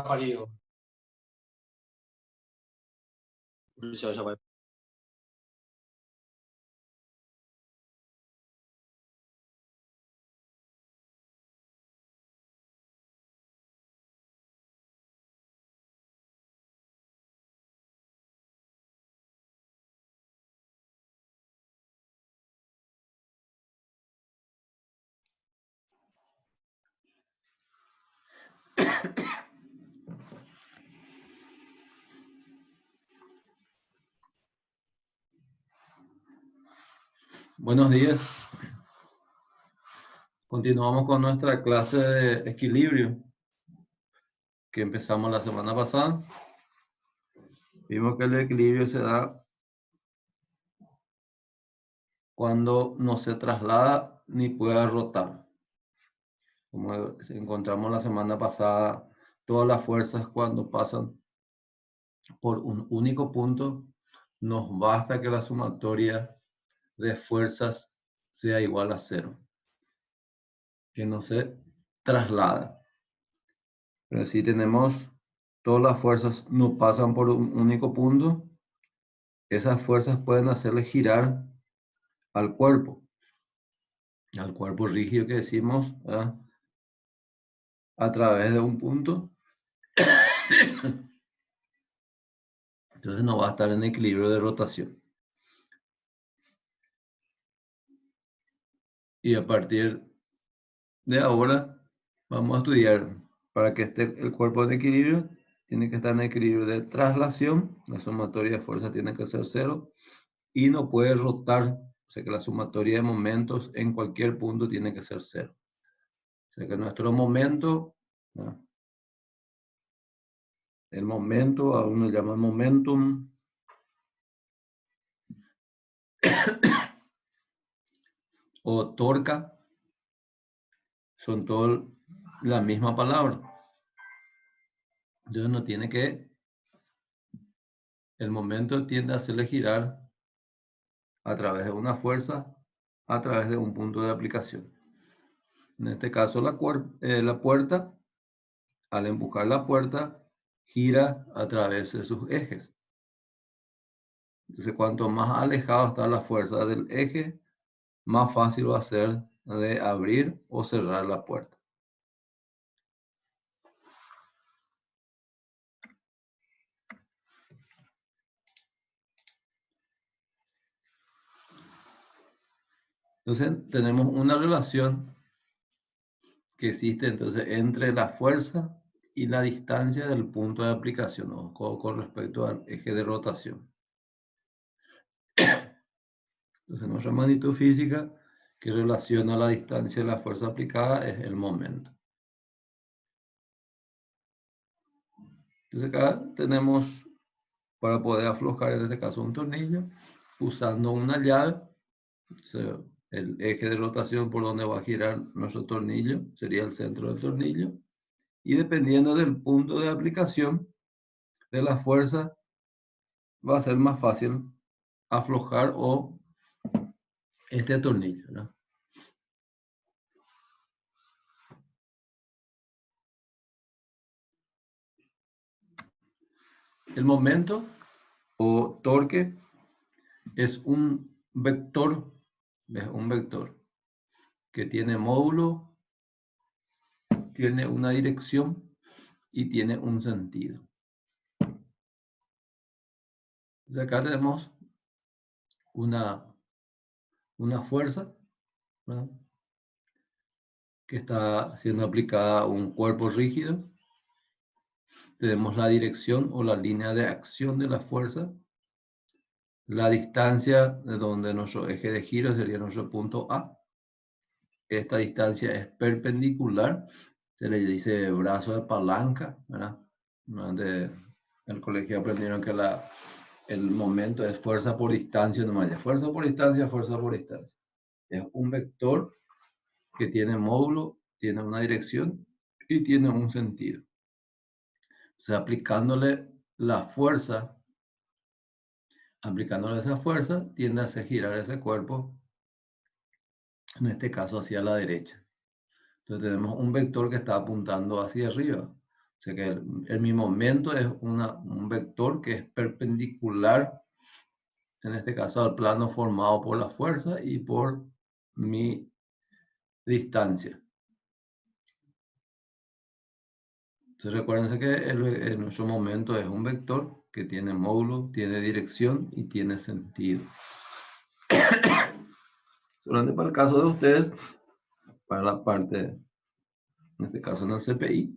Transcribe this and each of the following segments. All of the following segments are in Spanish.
parido. Ya va. Buenos días. Continuamos con nuestra clase de equilibrio que empezamos la semana pasada. Vimos que el equilibrio se da cuando no se traslada ni puede rotar. Como encontramos la semana pasada, todas las fuerzas cuando pasan por un único punto, nos basta que la sumatoria de fuerzas sea igual a 0, que no se traslada. Pero si tenemos todas las fuerzas no pasan por un único punto, esas fuerzas pueden hacerle girar al cuerpo rígido que decimos, ¿verdad?, a través de un punto. Entonces no va a estar en equilibrio de rotación. Y a partir de ahora vamos a estudiar, para que esté el cuerpo en equilibrio, tiene que estar en equilibrio de traslación, la sumatoria de fuerzas tiene que ser 0, y no puede rotar, o sea que la sumatoria de momentos en cualquier punto tiene que ser 0. O sea que nuestro momento, ¿no?, el momento, a uno le llaman momentum, o torca, son todas la misma palabra. Entonces no tiene que, el momento tiende a hacerle girar a través de una fuerza, a través de un punto de aplicación. En este caso la puerta, al empujar la puerta, gira a través de sus ejes. Entonces cuanto más alejado está la fuerza del eje, más fácil va a ser de abrir o cerrar la puerta. Entonces tenemos una relación que existe entonces entre la fuerza y la distancia del punto de aplicación, ¿no?, con respecto al eje de rotación. Entonces nuestra magnitud física que relaciona la distancia de la fuerza aplicada es el momento. Entonces acá tenemos, para poder aflojar en este caso un tornillo, usando una llave, o sea, el eje de rotación por donde va a girar nuestro tornillo sería el centro del tornillo, y dependiendo del punto de aplicación de la fuerza, va a ser más fácil aflojar o este tornillo, ¿no? El momento o torque es un vector que tiene módulo, tiene una dirección y tiene un sentido. Entonces acá tenemos una fuerza, ¿verdad?, que está siendo aplicada a un cuerpo rígido. Tenemos la dirección o la línea de acción de la fuerza, la distancia de donde nuestro eje de giro sería nuestro punto A. Esta distancia es perpendicular, se le dice brazo de palanca, ¿verdad? En el colegio aprendieron que el momento es fuerza por distancia, nomás, fuerza por distancia, fuerza por distancia. Es un vector que tiene módulo, tiene una dirección y tiene un sentido. Entonces, aplicándole esa fuerza, tiende a hacer girar ese cuerpo, en este caso hacia la derecha. Entonces tenemos un vector que está apuntando hacia arriba. O sea que mi momento es un vector que es perpendicular, en este caso al plano formado por la fuerza y por mi distancia. Entonces recuérdense que nuestro momento es un vector que tiene módulo, tiene dirección y tiene sentido. Solamente para el caso de ustedes, para la parte, en este caso en el CPI,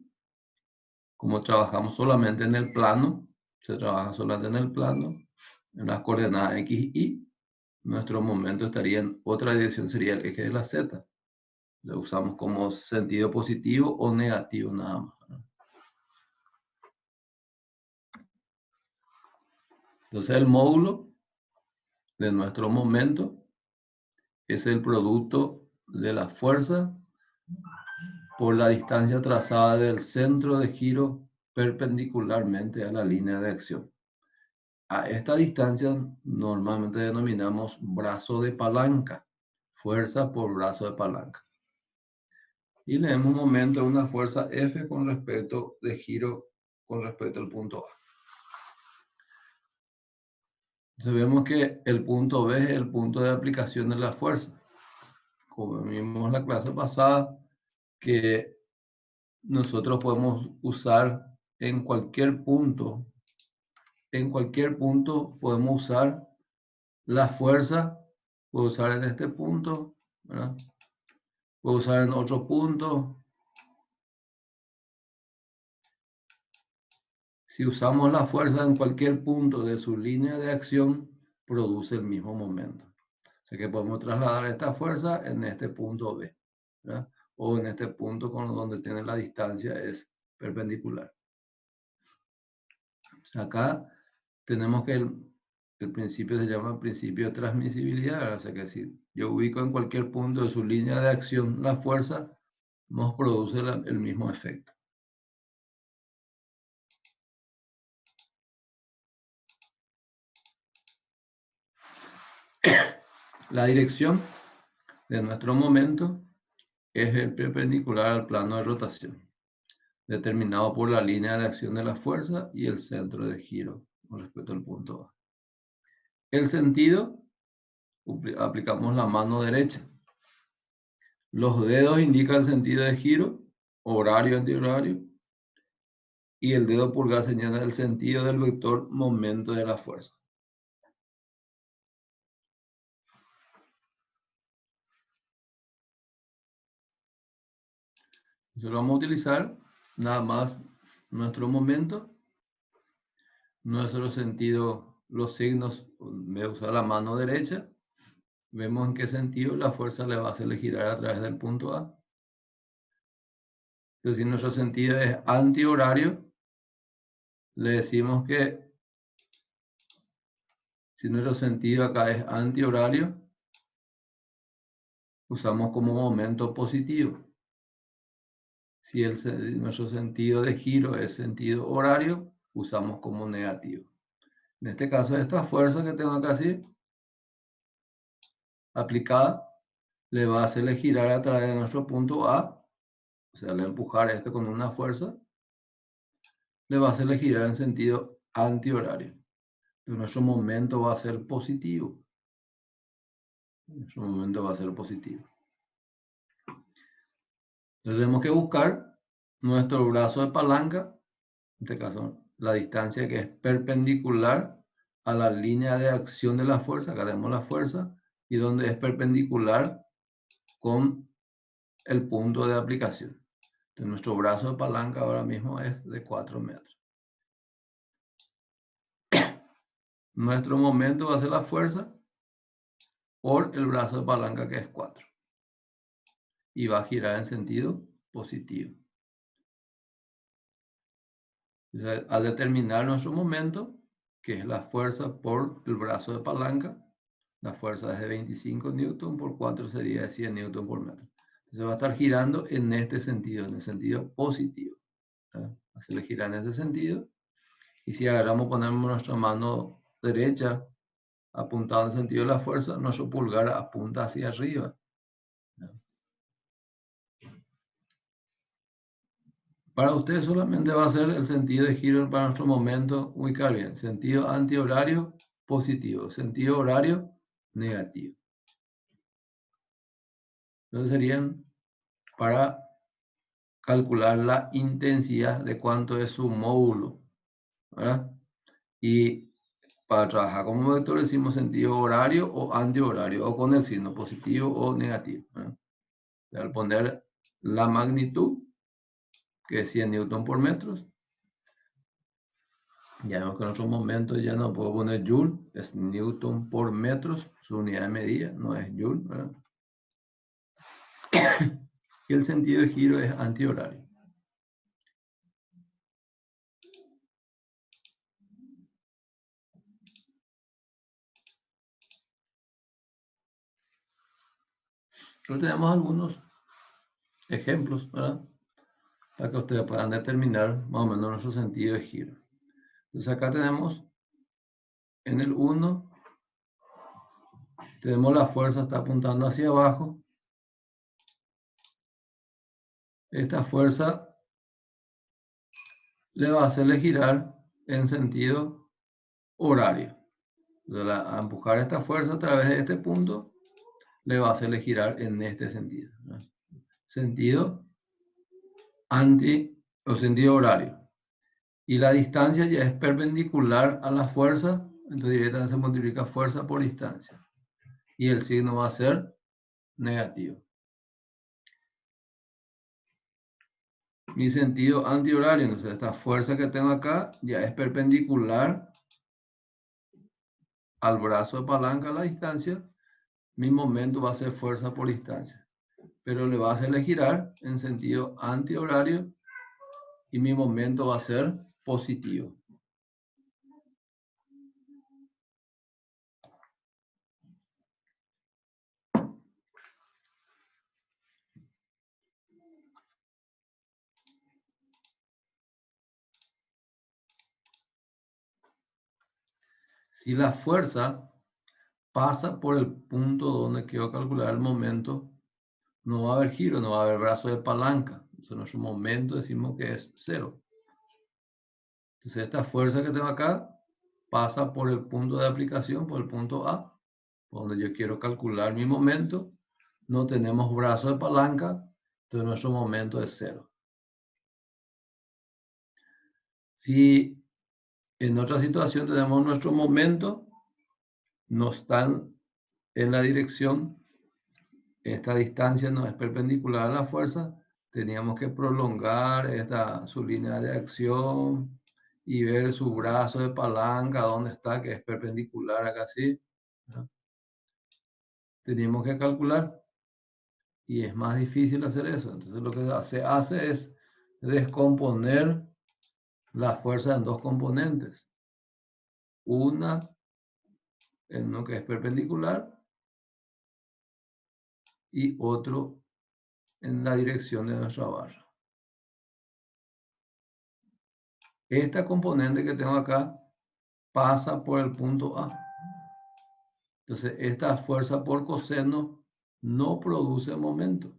como trabajamos solamente en el plano, se trabaja solamente en el plano, en las coordenadas X y Y, nuestro momento estaría en otra dirección, sería el eje de la Z. Lo usamos como sentido positivo o negativo nada más. Entonces el módulo de nuestro momento es el producto de la fuerza por la distancia trazada del centro de giro perpendicularmente a la línea de acción. A esta distancia normalmente denominamos brazo de palanca, fuerza por brazo de palanca. Y leemos un momento de una fuerza F con respecto de giro con respecto al punto A. Entonces vemos que el punto B es el punto de aplicación de la fuerza. Como vimos en la clase pasada, que nosotros podemos usar en cualquier punto podemos usar la fuerza, puedo usar en este punto, ¿verdad? Puedo usar en otro punto. Si usamos la fuerza en cualquier punto de su línea de acción, produce el mismo momento. O sea que podemos trasladar esta fuerza en este punto B, ¿verdad? O en este punto donde tiene la distancia es perpendicular. Acá tenemos que el principio se llama principio de transmisibilidad, ¿verdad? O sea que si yo ubico en cualquier punto de su línea de acción la fuerza, nos produce el mismo efecto. La dirección de nuestro momento es el perpendicular al plano de rotación, determinado por la línea de acción de la fuerza y el centro de giro con respecto al punto A. El sentido, aplicamos la mano derecha. Los dedos indican el sentido de giro, horario, antihorario, y el dedo pulgar señala el sentido del vector momento de la fuerza. Entonces vamos a utilizar nada más nuestro momento, nuestro sentido, los signos, voy a usar la mano derecha. Vemos en qué sentido la fuerza le va a hacer girar a través del punto A. Entonces, si nuestro sentido es antihorario, le decimos que si nuestro sentido acá es antihorario, usamos como momento positivo. Si nuestro sentido de giro es sentido horario, usamos como negativo. En este caso, esta fuerza que tengo acá así, aplicada, le va a hacerle girar a través de nuestro punto A, o sea, al empujar esto con una fuerza, le va a hacerle girar en sentido antihorario. Pero nuestro momento va a ser positivo. Nuestro momento va a ser positivo. Entonces tenemos que buscar nuestro brazo de palanca, en este caso la distancia que es perpendicular a la línea de acción de la fuerza, acá tenemos la fuerza, y donde es perpendicular con el punto de aplicación. Entonces nuestro brazo de palanca ahora mismo es de 4 metros. Nuestro momento va a ser la fuerza por el brazo de palanca que es 4. Y va a girar en sentido positivo. Entonces, al determinar nuestro momento, que es la fuerza por el brazo de palanca, la fuerza es de 25 newton por 4 sería de 100 newton por metro. Entonces va a estar girando en este sentido, en el sentido positivo. Hacerle girar en este sentido. Y si agarramos, ponemos nuestra mano derecha apuntada en el sentido de la fuerza, nuestro pulgar apunta hacia arriba. Para ustedes solamente va a ser el sentido de giro para nuestro momento ubicar bien. Sentido antihorario, positivo. Sentido horario, negativo. Entonces serían para calcular la intensidad de cuánto es su módulo, ¿verdad? Y para trabajar como vector decimos sentido horario o antihorario, o con el signo positivo o negativo, ¿verdad? Al poner la magnitud, que es 100 newton por metros, ya vemos que en otro momento ya no puedo poner joule, es newton por metros, su unidad de medida, no es joule, ¿verdad? Y el sentido de giro es antihorario. Entonces tenemos algunos ejemplos, ¿verdad? Para que ustedes puedan determinar más o menos nuestro sentido de giro. Entonces acá tenemos en el 1, tenemos la fuerza está apuntando hacia abajo. Esta fuerza le va a hacerle girar en sentido horario. Entonces, a empujar esta fuerza a través de este punto, le va a hacerle girar en este sentido, ¿no? Sentido anti o sentido horario. Y la distancia ya es perpendicular a la fuerza, entonces directamente se multiplica fuerza por distancia. Y el signo va a ser negativo. Mi sentido antihorario, entonces esta fuerza que tengo acá ya es perpendicular al brazo de palanca a la distancia. Mi momento va a ser fuerza por distancia, pero le va a hacerle girar en sentido antihorario y mi momento va a ser positivo. Si la fuerza pasa por el punto donde quiero calcular el momento, no va a haber giro, no va a haber brazo de palanca. Entonces, en nuestro momento decimos que es 0. Entonces, esta fuerza que tengo acá pasa por el punto de aplicación, por el punto A, donde yo quiero calcular mi momento. No tenemos brazo de palanca, entonces nuestro momento es 0. Si en otra situación tenemos nuestro momento, no están en la dirección, esta distancia no es perpendicular a la fuerza, teníamos que prolongar su línea de acción y ver su brazo de palanca, dónde está, que es perpendicular acá así, ¿no? Teníamos que calcular y es más difícil hacer eso. Entonces lo que se hace es descomponer la fuerza en dos componentes. Una en uno que es perpendicular y otro en la dirección de nuestra barra. Esta componente que tengo acá pasa por el punto A. Entonces, esta fuerza por coseno no produce momento.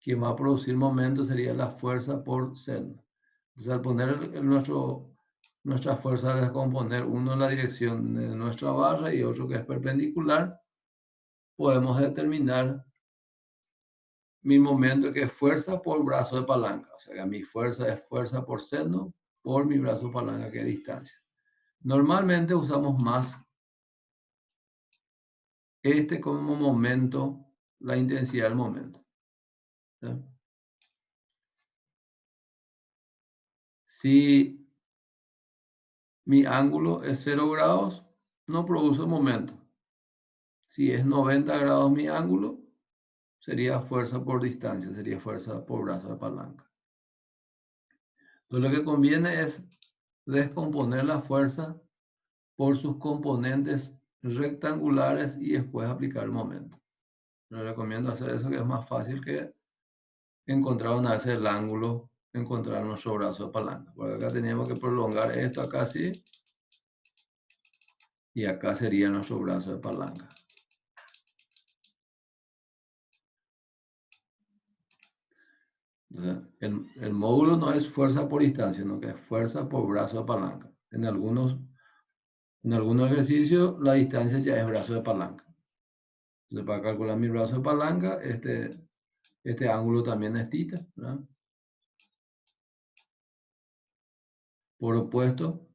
Quien va a producir momento sería la fuerza por seno. Entonces, al poner nuestra fuerza a descomponer uno en la dirección de nuestra barra y otro que es perpendicular, podemos determinar mi momento que es fuerza por brazo de palanca. O sea, que mi fuerza es fuerza por seno por mi brazo de palanca, que es distancia. Normalmente usamos más como momento, la intensidad del momento. ¿Sí? Si mi ángulo es 0 grados, no produce momento. Si es 90 grados mi ángulo, sería fuerza por distancia, sería fuerza por brazo de palanca. Entonces lo que conviene es descomponer la fuerza por sus componentes rectangulares y después aplicar el momento. Les recomiendo hacer eso, que es más fácil que encontrar una vez el ángulo, encontrar nuestro brazo de palanca. Porque acá teníamos que prolongar esto acá así, y acá sería nuestro brazo de palanca. Entonces, el módulo no es fuerza por distancia, sino que es fuerza por brazo de palanca. En algunos ejercicios la distancia ya es brazo de palanca. Entonces, para calcular mi brazo de palanca, este ángulo también es θ, ¿verdad? Por opuesto,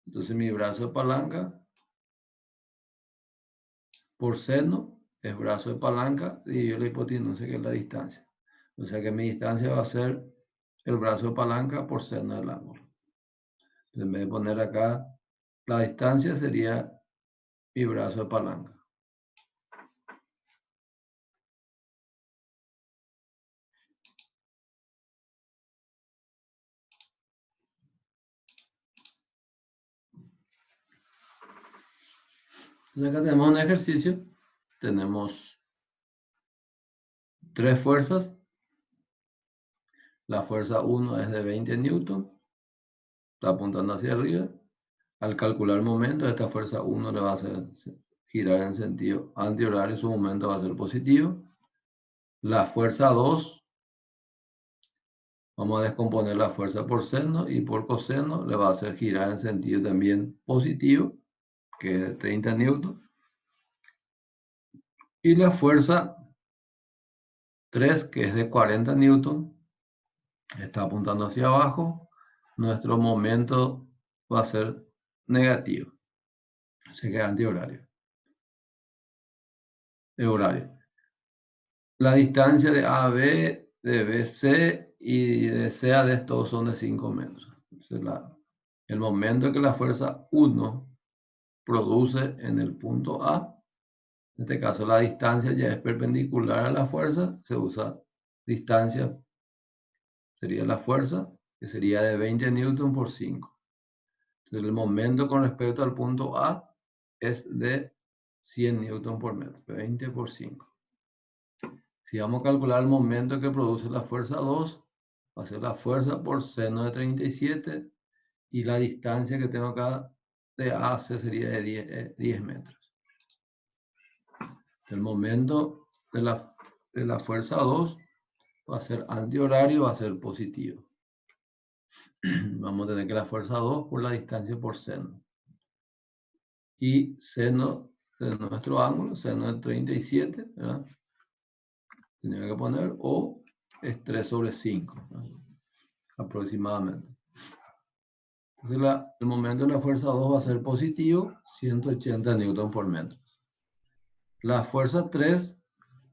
entonces mi brazo de palanca por seno es brazo de palanca dividido la hipotenusa, que es la distancia. O sea que mi distancia va a ser el brazo de palanca por seno del ángulo. Entonces, en vez de poner acá la distancia, sería mi brazo de palanca. Entonces acá tenemos un ejercicio. Tenemos 3 fuerzas. La fuerza 1 es de 20 newton. Está apuntando hacia arriba. Al calcular el momento, esta fuerza 1 le va a hacer girar en sentido antihorario. Su momento va a ser positivo. La fuerza 2, vamos a descomponer la fuerza por seno y por coseno le va a hacer girar en sentido también positivo, que es de 30 newton. Y la fuerza 3, que es de 40 newton, está apuntando hacia abajo. Nuestro momento va a ser negativo. Se queda antihorario. Horario. La distancia de AB, de BC y de C a D todos son de 5 metros. Entonces, el momento que la fuerza 1 produce en el punto A, en este caso la distancia ya es perpendicular a la fuerza, se usa distancia, sería la fuerza, que sería de 20 newton por 5. Entonces, el momento con respecto al punto A es de 100 newton por metro, 20 por 5. Si vamos a calcular el momento que produce la fuerza 2, va a ser la fuerza por seno de 37 y la distancia que tengo acá de A a C sería de 10 metros. El momento de la fuerza 2 va a ser antihorario, va a ser positivo. Vamos a tener que la fuerza 2 por la distancia por seno. Y seno de nuestro ángulo, seno de 37, ¿verdad? Tenía que poner, o es 3 sobre 5, ¿verdad? Aproximadamente. Entonces el momento de la fuerza 2 va a ser positivo, 180 newton por metro. La fuerza 3,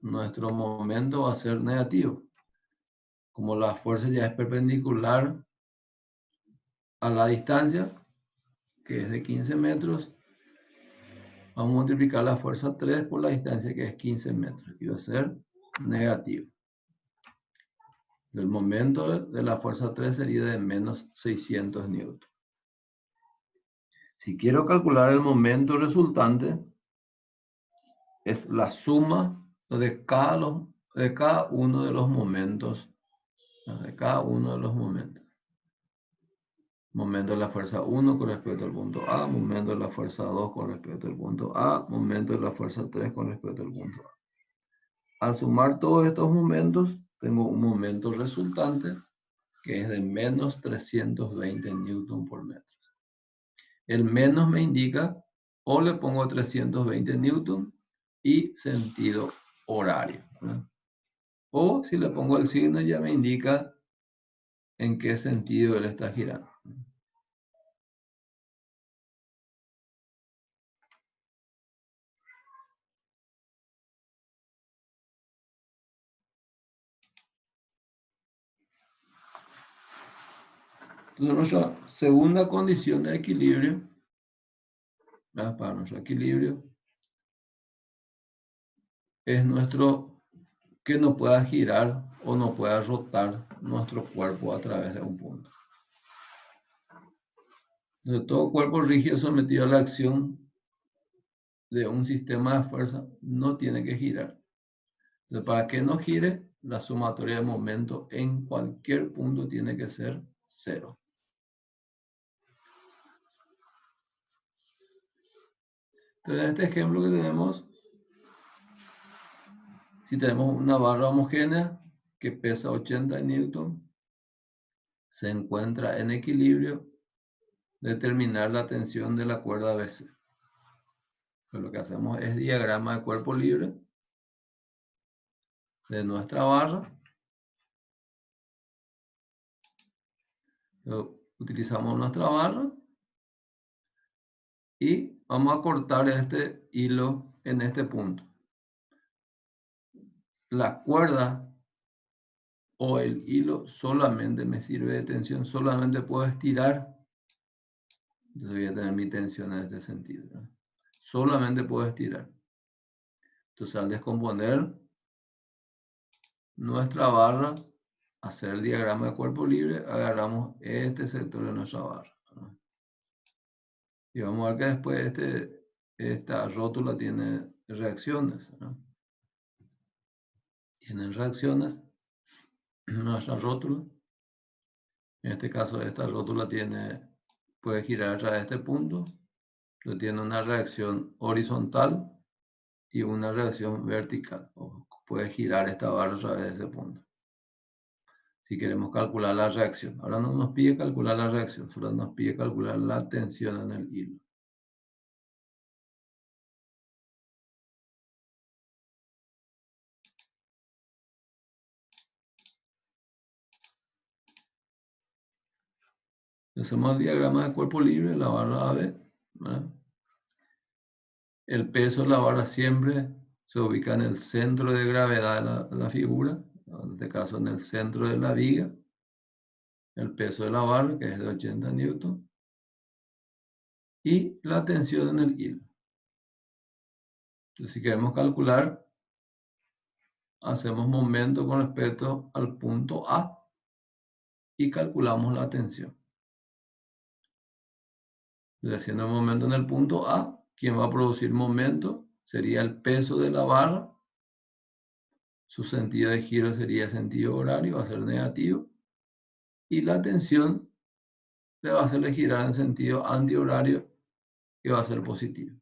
nuestro momento va a ser negativo. Como la fuerza ya es perpendicular a la distancia, que es de 15 metros, vamos a multiplicar la fuerza 3 por la distancia, que es 15 metros, y va a ser negativo. El momento de la fuerza 3 sería de menos 600 newton. Si quiero calcular el momento resultante, es la suma de cada uno de los momentos. De cada uno de los momentos. Momento de la fuerza 1 con respecto al punto A, momento de la fuerza 2 con respecto al punto A, momento de la fuerza 3 con respecto al punto A. Al sumar todos estos momentos, tengo un momento resultante que es de menos 320 newton por metro. El menos me indica, o le pongo 320 newton y sentido horario, ¿verdad? O si le pongo el signo ya me indica en qué sentido él está girando. Entonces, nuestra segunda condición de equilibrio, ¿verdad? Para nuestro equilibrio, es que no pueda girar o no pueda rotar nuestro cuerpo a través de un punto. Entonces, todo cuerpo rígido sometido a la acción de un sistema de fuerza no tiene que girar. Entonces, para que no gire, la sumatoria de momento en cualquier punto tiene que ser 0. Entonces, en este ejemplo que tenemos, si tenemos una barra homogénea, que pesa 80 newton se encuentra en equilibrio, determinar la tensión de la cuerda BC. Pues lo que hacemos es diagrama de cuerpo libre de nuestra barra. Utilizamos nuestra barra y vamos a cortar este hilo en este punto. La cuerda o el hilo solamente me sirve de tensión, solamente puedo estirar. Entonces voy a tener mi tensión en este sentido, ¿no? Solamente puedo estirar. Entonces al descomponer nuestra barra, hacer el diagrama de cuerpo libre, agarramos este sector de nuestra barra, ¿no? Y vamos a ver que después esta rótula tiene reacciones, ¿no? Tienen reacciones nuestra rótula. En este caso esta rótula puede girar a través de este punto. Entonces tiene una reacción horizontal y una reacción vertical. O puede girar esta barra a través de ese punto. Si queremos calcular la reacción. Ahora no nos pide calcular la reacción, solo nos pide calcular la tensión en el hilo. Hacemos el diagrama de cuerpo libre, la barra AB, ¿verdad? El peso de la barra siempre se ubica en el centro de gravedad de la figura, en este caso en el centro de la viga. El peso de la barra, que es de 80 newtons, y la tensión en el hilo. Entonces, si queremos calcular, hacemos momento con respecto al punto A y calculamos la tensión. Entonces, haciendo el momento en el punto A, quien va a producir momento sería el peso de la barra. Su sentido de giro sería sentido horario, va a ser negativo. Y la tensión le va a hacerle girar en sentido antihorario, que va a ser positivo.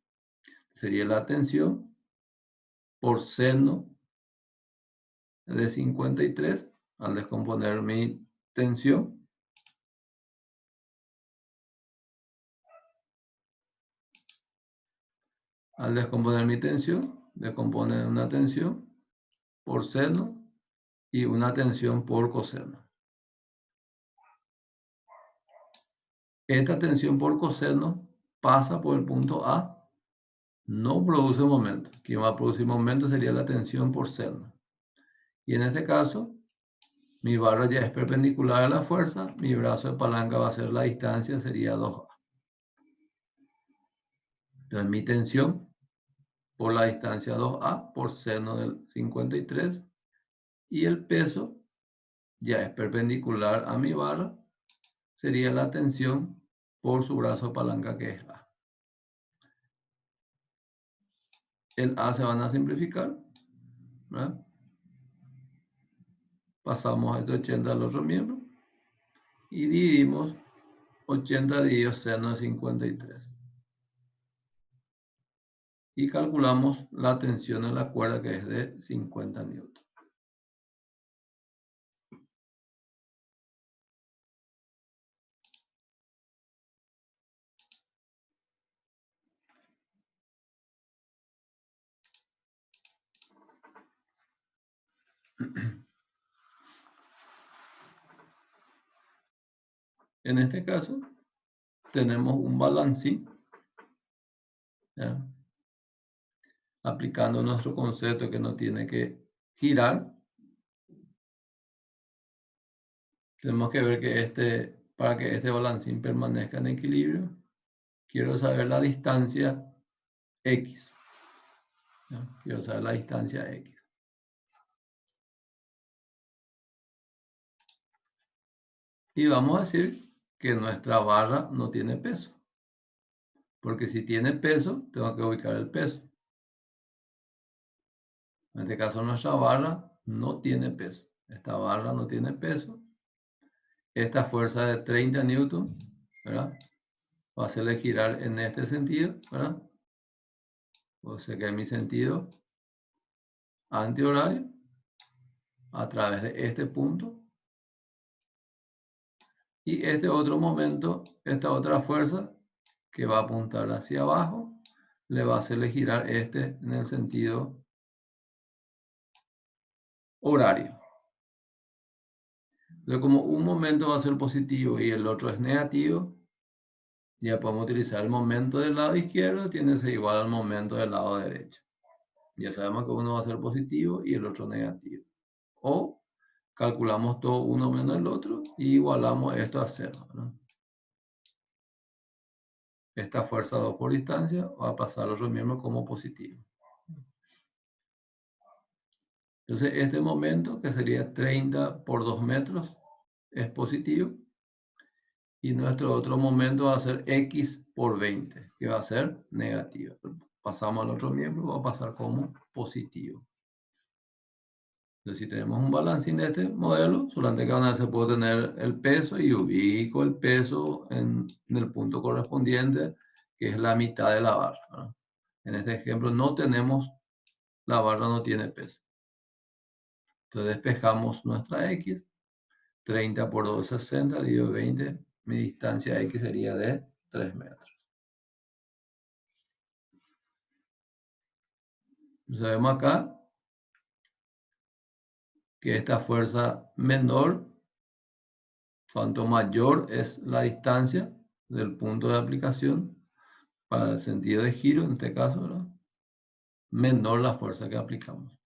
Sería la tensión por seno de 53 al descomponer mi tensión. Al descomponer mi tensión, descompone una tensión por seno y una tensión por coseno. Esta tensión por coseno pasa por el punto A, no produce momento. Quien va a producir momento sería la tensión por seno. Y en ese caso, mi barra ya es perpendicular a la fuerza, mi brazo de palanca va a ser la distancia, sería 2A. Entonces mi tensión por la distancia 2A por seno del 53 y el peso ya es perpendicular a mi barra, sería la tensión por su brazo de palanca, que es A. El A se van a simplificar, ¿verdad? Pasamos este 80 al otro miembro y dividimos 80 dividido seno de 53. Y calculamos la tensión en la cuerda, que es de 50 newtons. En este caso, tenemos un balancín, ¿ya? Aplicando nuestro concepto que no tiene que girar. Tenemos que ver que para que este balancín permanezca en equilibrio, quiero saber la distancia X. ¿Ya? Quiero saber la distancia X. Y vamos a decir que nuestra barra no tiene peso. Porque si tiene peso, tengo que ubicar el peso. En este caso, nuestra barra no tiene peso. Esta barra no tiene peso. Esta fuerza de 30 newtons, ¿verdad? Va a hacerle girar en este sentido, ¿verdad? O sea que en mi sentido antihorario. a través de este punto. Y este otro momento, esta otra fuerza que va a apuntar hacia abajo, le va a hacerle girar este en el sentido horario. Entonces, como un momento va a ser positivo y el otro es negativo, ya podemos utilizar el momento del lado izquierdo, tiene que ser igual al momento del lado derecho. Ya sabemos que uno va a ser positivo y el otro negativo. O calculamos todo uno menos el otro y igualamos esto a cero, ¿no? Esta fuerza 2 por distancia va a pasar al otro miembro como positivo. Entonces, este momento, que sería 30 por 2 metros, es positivo. Y nuestro otro momento va a ser X por 20, que va a ser negativo. Pasamos al otro miembro, va a pasar como positivo. Entonces, si tenemos un balancín de este modelo, solamente cada vez se puede tener el peso y ubico el peso en el punto correspondiente, que es la mitad de la barra, ¿verdad? En este ejemplo no tenemos, la barra no tiene peso. Entonces despejamos nuestra X, 30 por 2 es 60, dividido 20, mi distancia X sería de 3 metros. Entonces vemos acá que esta fuerza menor, cuanto mayor es la distancia del punto de aplicación, para el sentido de giro, en este caso, ¿verdad?, menor la fuerza que aplicamos.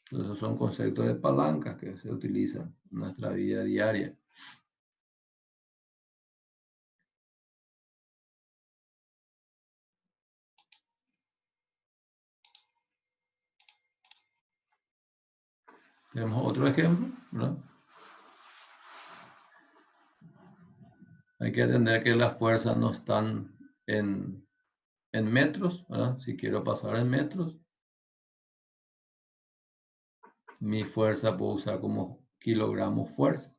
Entonces, esos son conceptos de palancas que se utilizan en nuestra vida diaria. Tenemos otro ejemplo, ¿verdad? Hay que entender que las fuerzas no están en metros, ¿verdad? Si quiero pasar en metros, mi fuerza puedo usar como kilogramos fuerza.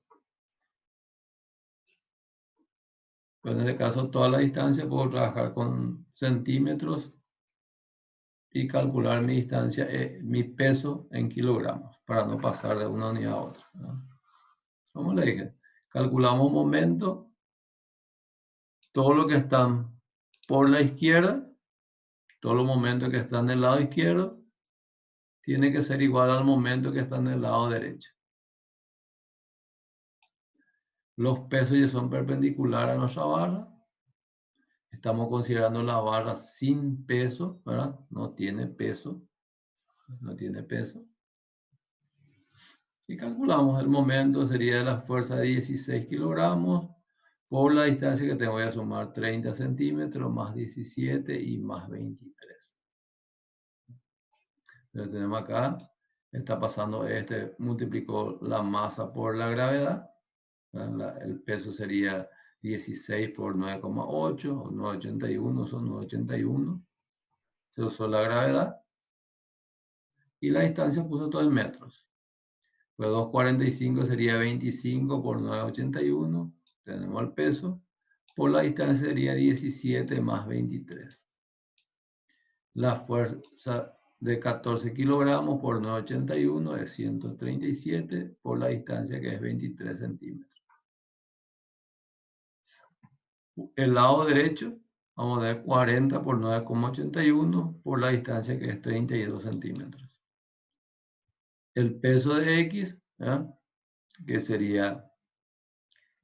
Pero en este caso, toda la distancia puedo trabajar con centímetros y calcular mi distancia, mi peso en kilogramos, para no pasar de una unidad a otra, ¿no? Como le dije, calculamos momento, todo lo que están por la izquierda, todos los momentos que están del lado izquierdo, tiene que ser igual al momento que están del lado derecho. Los pesos ya son perpendiculares a nuestra barra. Estamos considerando la barra sin peso, ¿verdad? No tiene peso. No tiene peso. Y calculamos el momento, sería de la fuerza de 16 kilogramos por la distancia que tengo. Voy a sumar 30 centímetros más 17 y más 23. Entonces tenemos acá, está pasando multiplicó la masa por la gravedad. El peso sería 16 por 9,8, o 9,81, son 9,81. Se usó la gravedad. Y la distancia puso todo en metros. Pues 2,45 sería 25 por 9,81. Tenemos el peso. Por la distancia sería 17 más 23. La fuerza de 14 kilogramos por 9,81 es 137 por la distancia, que es 23 centímetros. El lado derecho, vamos a ver 40 por 9,81 por la distancia, que es 32 centímetros. El peso de X, ¿verdad?, que sería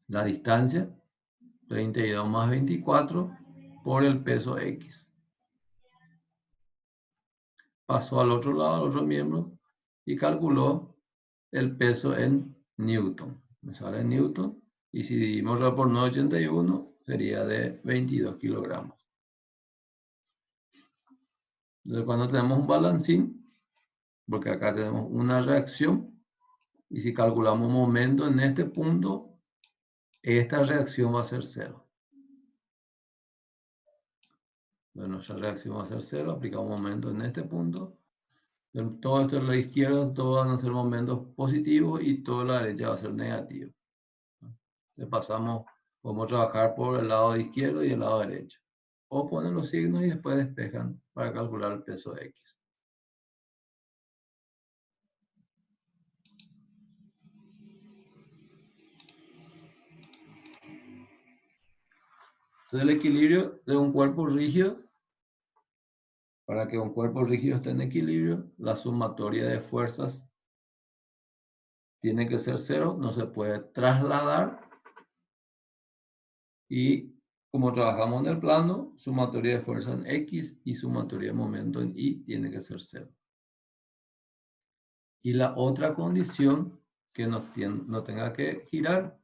la distancia, 32 más 24 por el peso X. Pasó al otro lado, al otro miembro, y calculó el peso en Newton. Me sale en Newton, y si dividimos por 9,81 sería de 22 kilogramos. Entonces, cuando tenemos un balancín, porque acá tenemos una reacción, y si calculamos momento en este punto, esta reacción va a ser cero. Entonces, nuestra reacción va a ser cero, aplicamos momento en este punto. Todo esto a la izquierda, todos van a ser momentos positivos y todo a la derecha va a ser negativo. Le pasamos, podemos trabajar por el lado izquierdo y el lado derecho. O ponen los signos y después despejan para calcular el peso X. Entonces, el equilibrio de un cuerpo rígido, para que un cuerpo rígido esté en equilibrio, la sumatoria de fuerzas tiene que ser cero, no se puede trasladar. Y como trabajamos en el plano, sumatoria de fuerza en X y sumatoria de momento en Y tiene que ser cero. Y la otra condición que no tenga que girar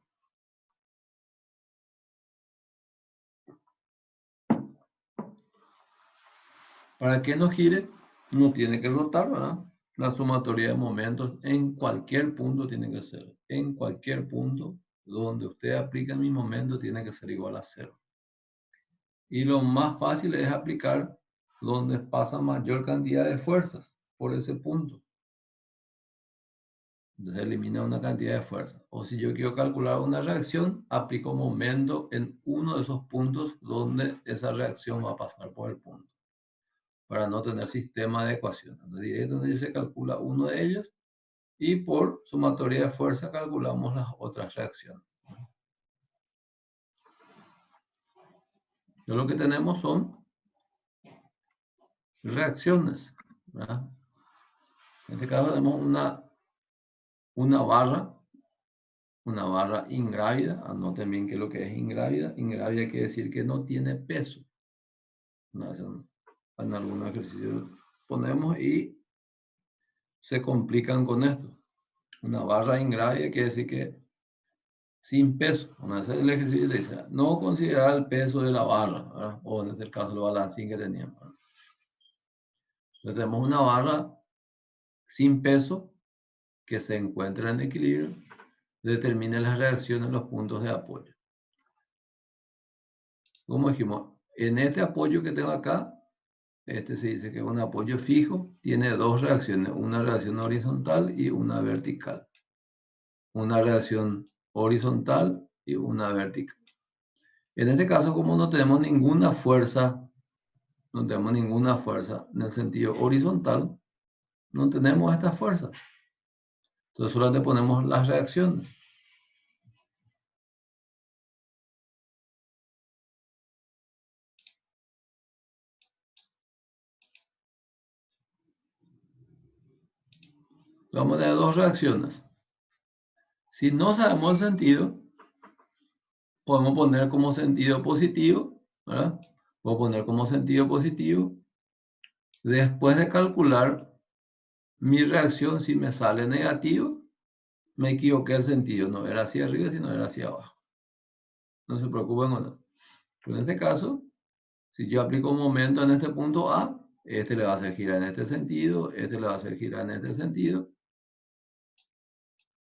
para que no gire, no tiene que rotar, ¿verdad? La sumatoria de momentos en cualquier punto tiene que ser. En cualquier punto donde usted aplica mi momento tiene que ser igual a cero. Y lo más fácil es aplicar donde pasa mayor cantidad de fuerzas por ese punto. Entonces elimina una cantidad de fuerza. O si yo quiero calcular una reacción, aplico momento en uno de esos puntos donde esa reacción va a pasar por el punto, para no tener sistema de ecuaciones. Entonces directamente se calcula uno de ellos y por sumatoria de fuerza calculamos las otras reacciones. Entonces lo que tenemos son reacciones, ¿verdad? En este caso tenemos una barra ingrávida. Anoten bien qué es lo que es ingrávida. Ingrávida quiere decir que no tiene peso. En algunos ejercicios ponemos y se complican con esto. Una barra ingrávida quiere decir que sin peso. Cuando hace el ejercicio dice, no considerar el peso de la barra, ¿verdad? O en este caso el balancín que teníamos, ¿verdad? Entonces tenemos una barra sin peso que se encuentra en equilibrio, determina las reacciones en los puntos de apoyo. Como dijimos, en este apoyo que tengo acá, este se dice que es un apoyo fijo, tiene dos reacciones, una reacción horizontal y una vertical. Una reacción horizontal y una vertical. En este caso, como no tenemos ninguna fuerza, en el sentido horizontal, no tenemos esta fuerza. Entonces solamente ponemos las reacciones. Vamos a tener dos reacciones. Si no sabemos el sentido, podemos poner como sentido positivo, ¿verdad? Puedo poner como sentido positivo. Después de calcular mi reacción, si me sale negativo, me equivoqué el sentido. No era hacia arriba, sino era hacia abajo. No se preocupen con eso. Pero en este caso, si yo aplico un momento en este punto A, este le va a hacer girar en este sentido, este le va a hacer girar en este sentido.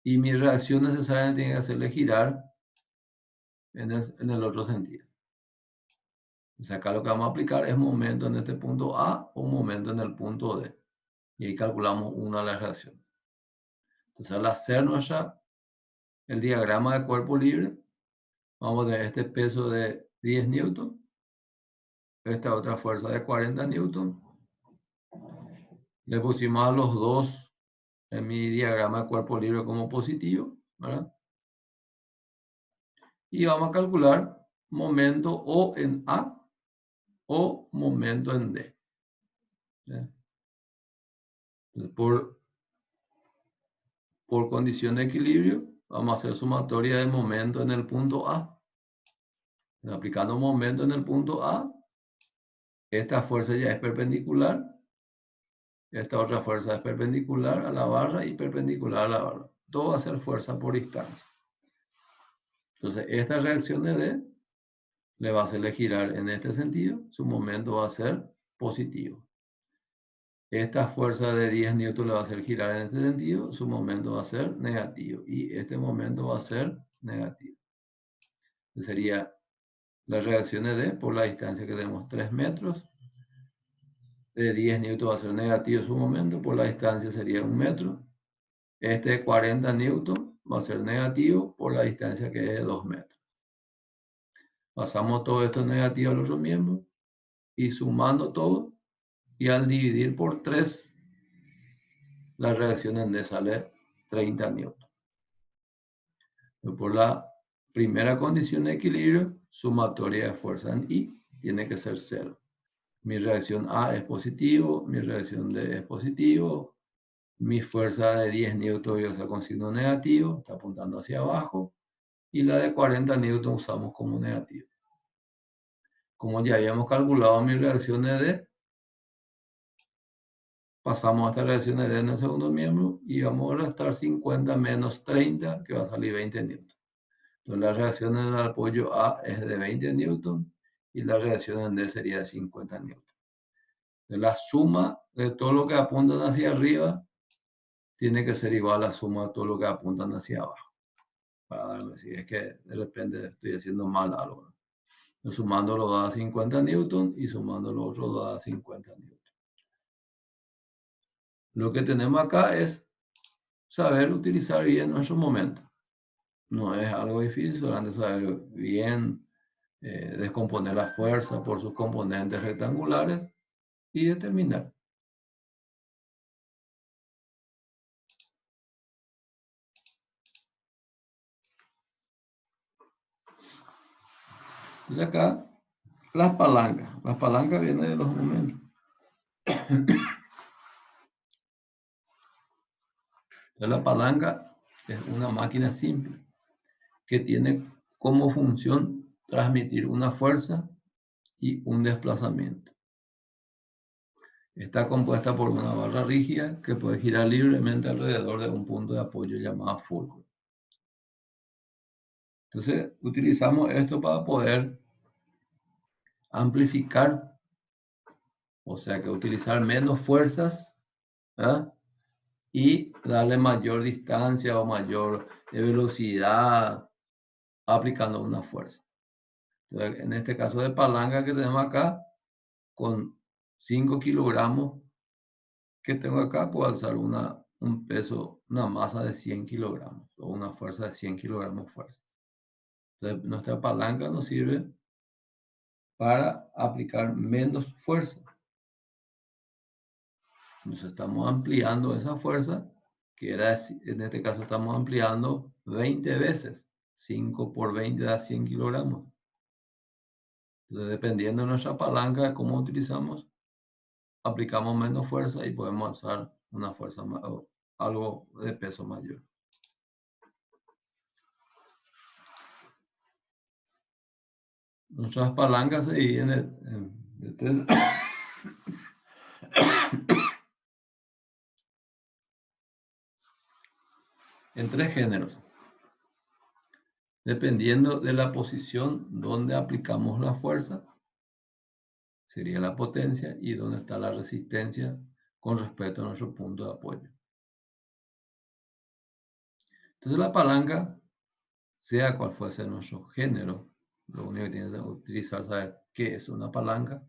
Y mi reacción necesariamente tiene que hacerle girar en el otro sentido. O sea, acá lo que vamos a aplicar es momento en este punto A o momento en el punto D. Y ahí calculamos una de las reacciones. Entonces, al hacer el diagrama de cuerpo libre, vamos a tener este peso de 10 newton, esta otra fuerza de 40 newton. Le pusimos a los dos en mi diagrama de cuerpo libre como positivo, ¿verdad? Y vamos a calcular momento o en A o momento en D. Por condición de equilibrio, vamos a hacer sumatoria de momento en el punto A. Aplicando momento en el punto A, esta fuerza ya es perpendicular, esta otra fuerza es perpendicular a la barra y perpendicular a la barra. Todo va a ser fuerza por distancia. Entonces, esta reacción de D le va a hacerle girar en este sentido, su momento va a ser positivo. Esta fuerza de 10 newton le va a hacer girar en este sentido, su momento va a ser negativo. Y este momento va a ser negativo. Entonces sería la reacción de D por la distancia que tenemos 3 metros. De 10 newton va a ser negativo su momento, por la distancia sería 1 metro. Este de 40 newton va a ser negativo por la distancia que es de 2 metros. Pasamos todo esto negativo al otro miembro y sumando todo, y al dividir por 3, la reacción en D sale 30 newton. Por la primera condición de equilibrio, sumatoria de fuerza en I, tiene que ser 0. Mi reacción A es positivo, mi reacción D es positivo, mi fuerza de 10 newton está con signo negativo, está apuntando hacia abajo, y la de 40 newton usamos como negativo. Como ya habíamos calculado mi reacción de D, pasamos a esta reacción de D en el segundo miembro y vamos a restar 50 menos 30, que va a salir 20 newton. Entonces la reacción en el apoyo A es de 20 newton y la reacción en D sería de 50 newton. Entonces, la suma de todo lo que apuntan hacia arriba tiene que ser igual a la suma de todo lo que apuntan hacia abajo. Para darme, si es que de repente estoy haciendo mal algo, ¿no? Entonces, sumándolo da 50 newton y sumando lo otro da 50 newton. Lo que tenemos acá es saber utilizar bien nuestro momento. No es algo difícil, solamente saber bien descomponer la fuerza por sus componentes rectangulares y determinar. Y acá, las palancas. Las palancas vienen de los momentos. La palanca es una máquina simple que tiene como función transmitir una fuerza y un desplazamiento. Está compuesta por una barra rígida que puede girar libremente alrededor de un punto de apoyo llamado fulcro. Entonces, utilizamos esto para poder amplificar, o sea que utilizar menos fuerzas, ¿verdad? Y darle mayor distancia o mayor velocidad aplicando una fuerza. Entonces, en este caso de palanca que tenemos acá, con 5 kilogramos que tengo acá, puedo alzar un peso, una masa de 100 kilogramos o una fuerza de 100 kilogramos fuerza. Entonces, nuestra palanca nos sirve para aplicar menos fuerza. Entonces estamos ampliando esa fuerza, que era, en este caso estamos ampliando 20 veces. 5 por 20 da 100 kilogramos. Entonces, dependiendo de nuestra palanca, de cómo utilizamos, aplicamos menos fuerza y podemos alzar una fuerza algo de peso mayor. Nuestras palancas se dividen en tres, en tres géneros, dependiendo de la posición donde aplicamos la fuerza, sería la potencia, y donde está la resistencia con respecto a nuestro punto de apoyo. Entonces la palanca, sea cual fuese nuestro género, lo único que tienes que utilizar es saber qué es una palanca.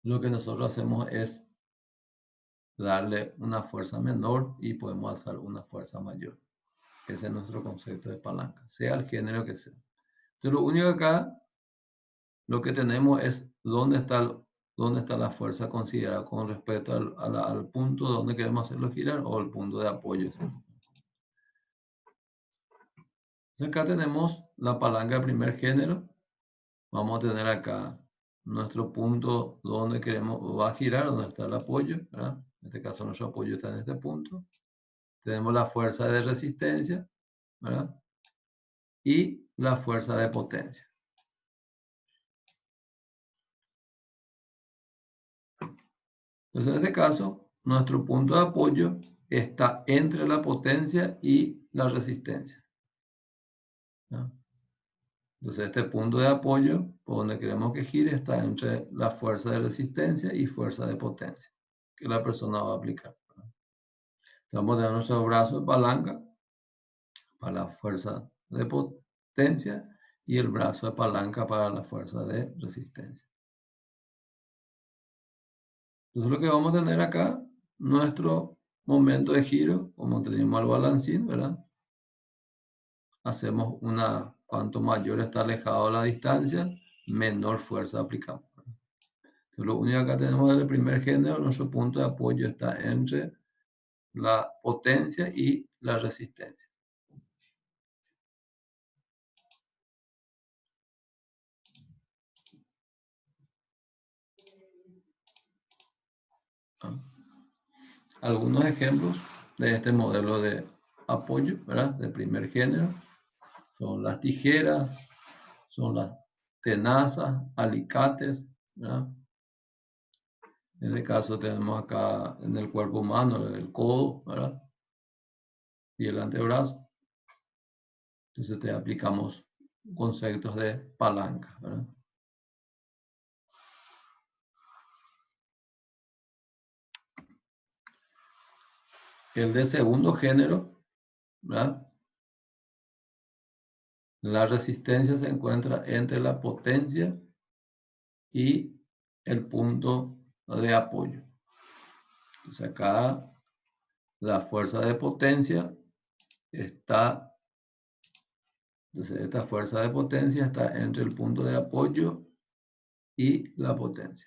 Lo que nosotros hacemos es darle una fuerza menor y podemos alzar una fuerza mayor. Ese es nuestro concepto de palanca, sea el género que sea. Entonces lo único acá, lo que tenemos es dónde está la fuerza considerada con respecto al punto donde queremos hacerlo girar o el punto de apoyo. ¿Sí? Acá tenemos la palanca de primer género. Vamos a tener acá nuestro punto donde queremos, va a girar, donde está el apoyo, ¿verdad? En este caso nuestro apoyo está en este punto. Tenemos la fuerza de resistencia, ¿verdad? Y la fuerza de potencia. Entonces, en este caso, nuestro punto de apoyo está entre la potencia y la resistencia. ¿No? Entonces, este punto de apoyo, por donde queremos que gire, está entre la fuerza de resistencia y fuerza de potencia que la persona va a aplicar. Vamos a dar nuestro brazo de palanca para la fuerza de potencia y el brazo de palanca para la fuerza de resistencia. Entonces, lo que vamos a tener acá, nuestro momento de giro, como tenemos al balancín, ¿verdad? Hacemos cuanto mayor está alejado la distancia, menor fuerza aplicamos. Entonces, lo único que acá tenemos del primer género, nuestro punto de apoyo está entre la potencia y la resistencia. algunos ejemplos de este modelo de apoyo, ¿verdad? De primer género. Son las tijeras, son las tenazas, alicates, ¿verdad? En este caso tenemos acá en el cuerpo humano el codo, ¿verdad? Y el antebrazo. Entonces te aplicamos conceptos de palanca, ¿verdad? El de segundo género, ¿verdad? La resistencia se encuentra entre la potencia y el punto de apoyo. Entonces acá la fuerza de potencia está, entonces esta fuerza de potencia está entre el punto de apoyo y la potencia.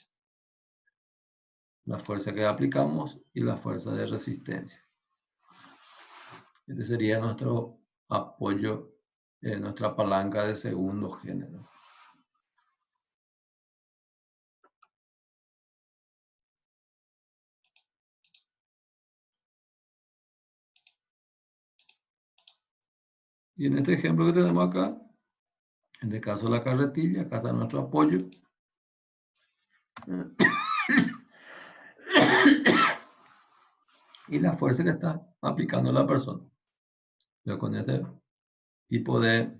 La fuerza que aplicamos y la fuerza de resistencia. Este sería nuestro apoyo, nuestra palanca de segundo género. Y en este ejemplo que tenemos acá, en este caso la carretilla, acá está nuestro apoyo. Y la fuerza que está aplicando la persona. Ya con este tipo de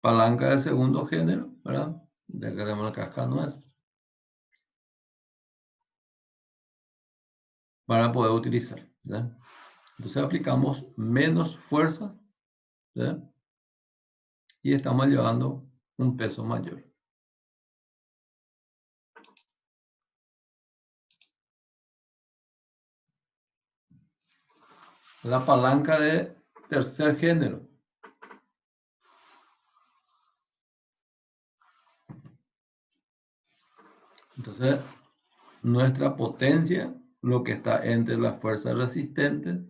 palanca de segundo género, ¿verdad? Ya que tenemos la casca nuestra. Para poder utilizar, ¿verdad? Entonces aplicamos menos fuerza, ¿verdad? Y estamos llevando un peso mayor. La palanca de tercer género. Entonces, nuestra potencia, lo que está entre las fuerzas resistentes,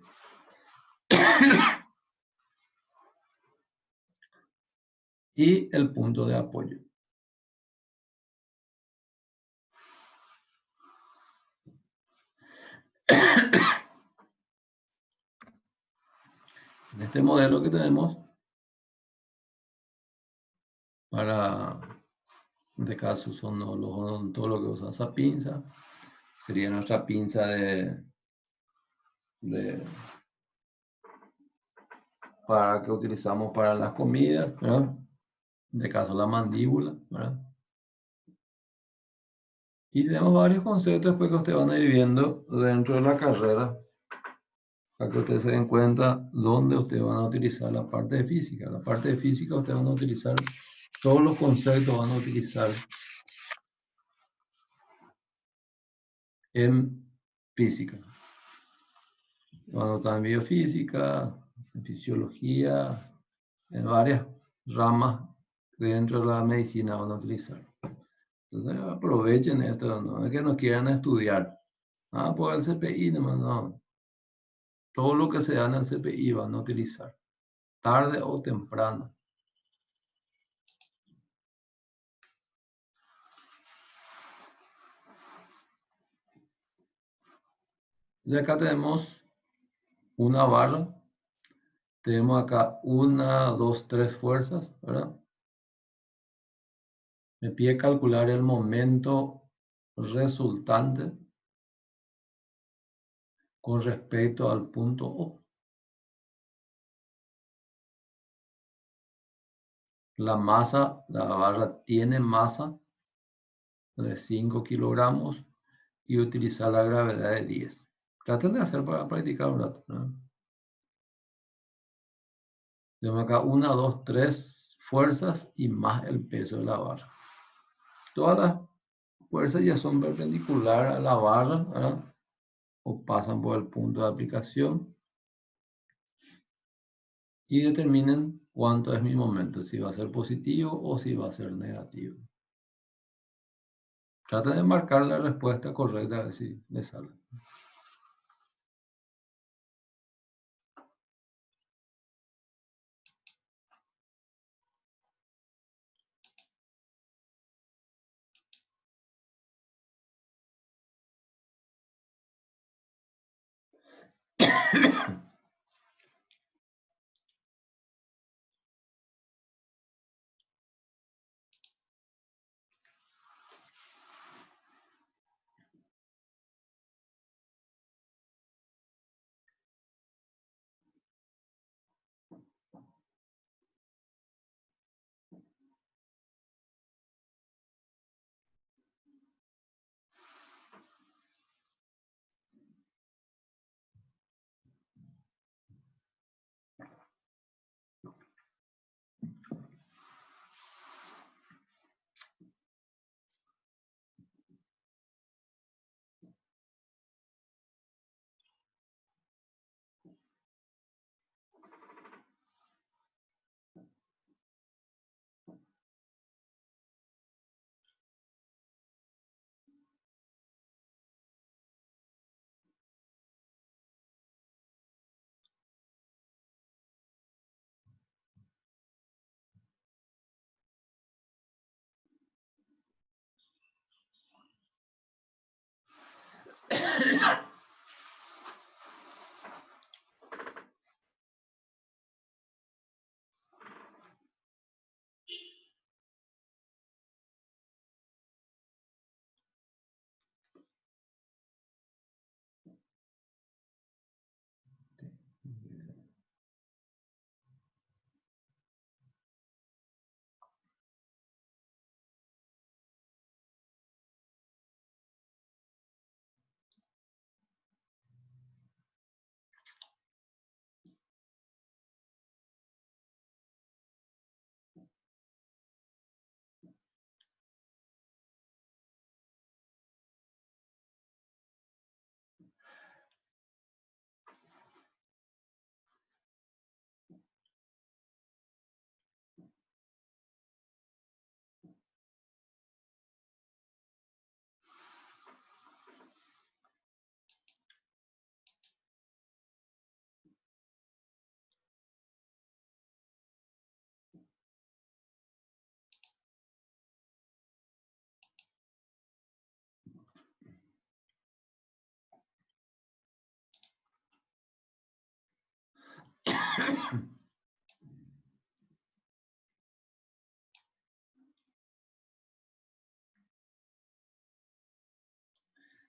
y el punto de apoyo. En este modelo que tenemos, para, en este caso son los odontólogos que usan esa pinza, sería nuestra pinza para que utilizamos para las comidas, ¿verdad? En este caso la mandíbula, ¿verdad? Y tenemos varios conceptos después que ustedes van a ir viendo dentro de la carrera, para que ustedes se den cuenta dónde ustedes van a utilizar la parte de física. La parte de física ustedes van a utilizar, todos los conceptos van a utilizar en física. Van a estar en biofísica, en fisiología, en varias ramas dentro de la medicina van a utilizar. Entonces aprovechen esto, no es que no quieran estudiar. Ah, por el CPI, no. Todo lo que se da en el CPI van a utilizar, tarde o temprano. Y acá tenemos una barra. Tenemos acá 1, 2, 3 fuerzas, ¿verdad? Me pide calcular el momento resultante con respecto al punto O. La masa, la barra tiene masa de 5 kilogramos y utilizar la gravedad de 10. Traten de hacer para practicar un rato, ¿no? Tenemos acá 1, 2, 3 fuerzas y más el peso de la barra. Todas las fuerzas ya son perpendiculares a la barra, ¿verdad? O pasan por el punto de aplicación. Y determinen cuánto es mi momento, si va a ser positivo o si va a ser negativo. Traten de marcar la respuesta correcta a ver si les sale.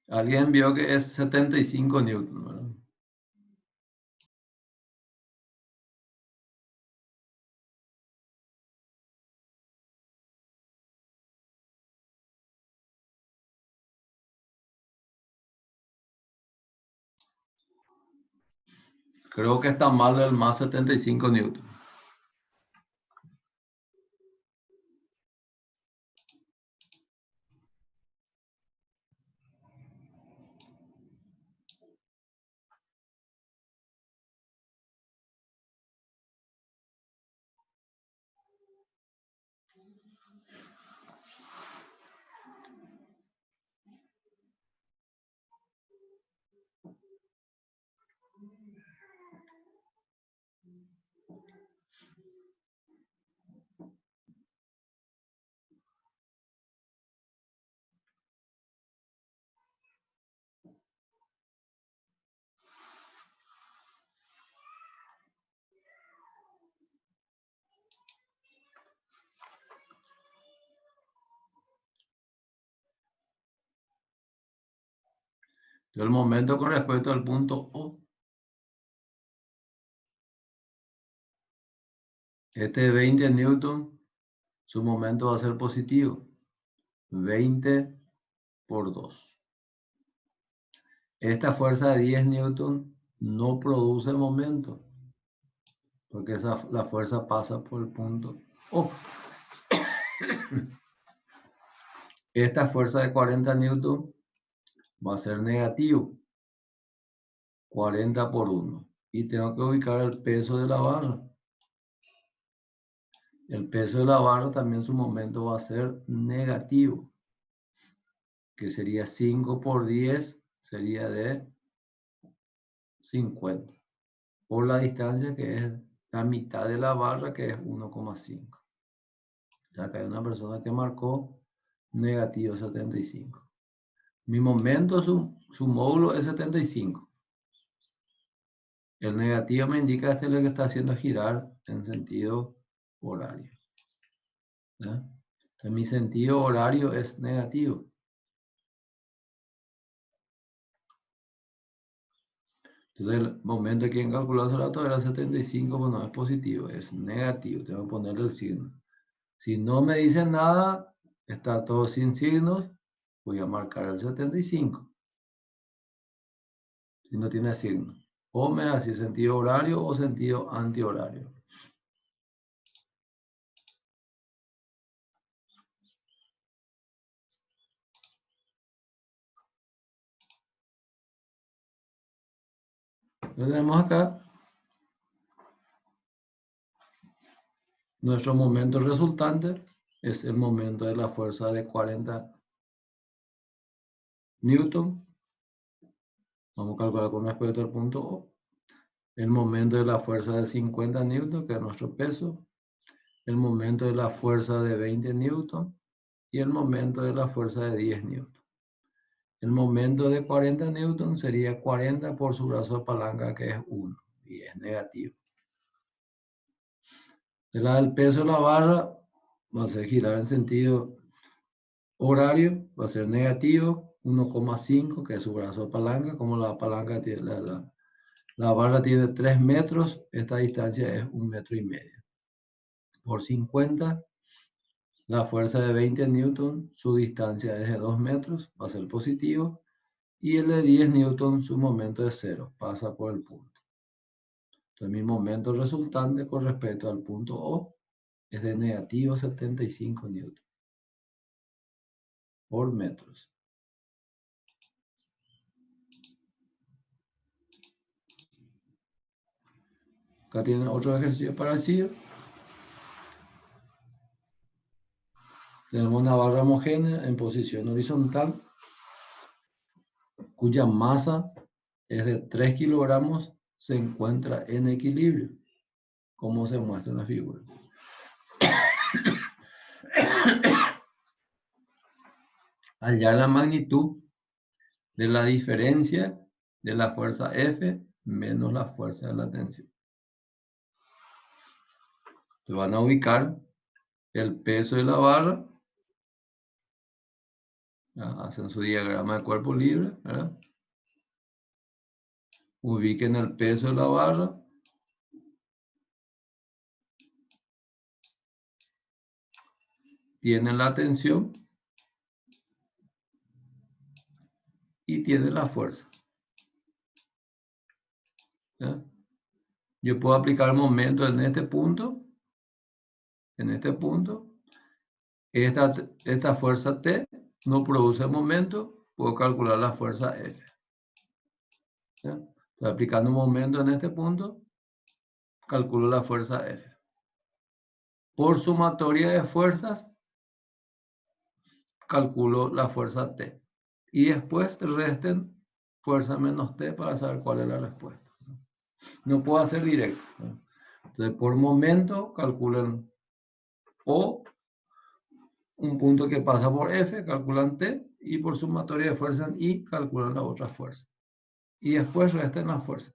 Alguien vio que es 75 newton, ¿verdad? Creo que está mal el más 75 newton. El momento con respecto al punto O. Este 20 newton, su momento va a ser positivo. 20 por 2. Esta fuerza de 10 newton no produce momento, porque la fuerza pasa por el punto O. Esta fuerza de 40 newton va a ser negativo. 40 por 1. Y tengo que ubicar el peso de la barra. El peso de la barra también su momento va a ser negativo, que sería 5 por 10, sería de 50. Por la distancia que es la mitad de la barra, que es 1,5. Acá hay una persona que marcó negativo 75. Mi momento, su módulo es 75. El negativo me indica este es lo que está haciendo girar en sentido horario. ¿Ya? Entonces mi sentido horario es negativo. Entonces el momento que en calcular el rato era 75, pues no es positivo, es negativo. Tengo que ponerle el signo. Si no me dice nada, está todo sin signos, voy a marcar el 75. Si no tiene signo. O me da si sentido horario o sentido antihorario. Entonces tenemos acá nuestro momento resultante es el momento de la fuerza de 40 newton. Vamos a calcular con respecto al punto O. El momento de la fuerza de 50 newton, que es nuestro peso. El momento de la fuerza de 20 newton. Y el momento de la fuerza de 10 newton. El momento de 40 newton sería 40 por su brazo de palanca, que es 1. Y es negativo. El peso de la barra va a ser girar en sentido horario, va a ser negativo, 1,5, que es su brazo de palanca. Como la palanca tiene, la barra tiene 3 metros, esta distancia es 1,5 metros. Por 50, la fuerza de 20 newton, su distancia es de 2 metros, va a ser positivo. Y el de 10 newton, su momento es 0, pasa por el punto. Entonces mi momento resultante con respecto al punto O es de negativo 75 newton por metros. Acá tienen otro ejercicio parecido. Tenemos una barra homogénea en posición horizontal, cuya masa es de 3 kilogramos, se encuentra en equilibrio, como se muestra en la figura. Hallar la magnitud de la diferencia de la fuerza F menos la fuerza de la tensión. Se van a ubicar el peso de la barra, hacen su diagrama de cuerpo libre, ¿verdad? Ubiquen el peso de la barra, tienen la tensión y tienen la fuerza. ¿Ya? Yo puedo aplicar momento en este punto, esta fuerza T no produce momento, puedo calcular la fuerza F. ¿Ya? Estoy aplicando un momento en este punto, calculo la fuerza F. Por sumatoria de fuerzas, calculo la fuerza T. Y después resten fuerza menos T para saber cuál es la respuesta. No puedo hacer directo. Entonces, por momento, calculan O, un punto que pasa por F, calculan T, y por sumatoria de fuerzas I, calculan la otra fuerza. Y después resten las fuerzas.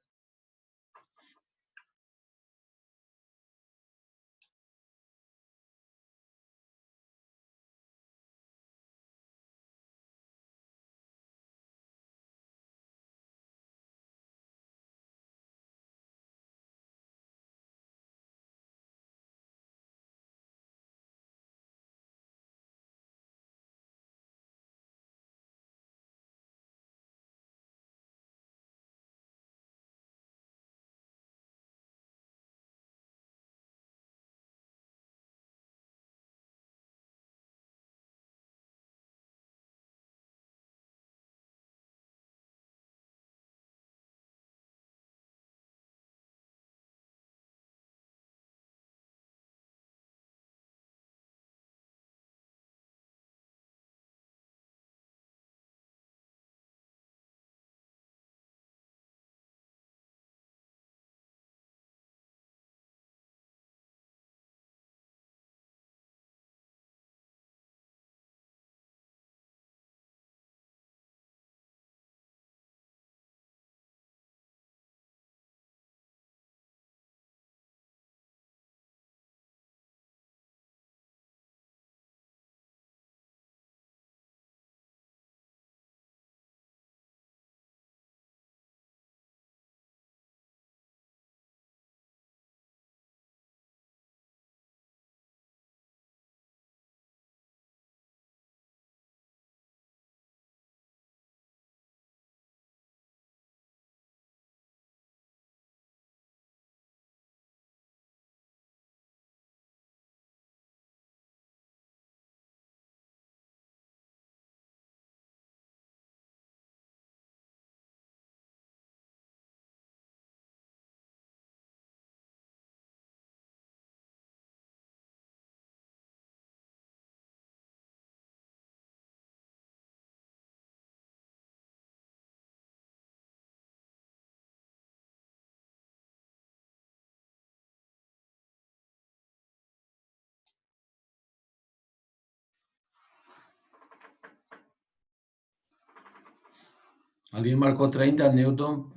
Alguien marcó 30 newton,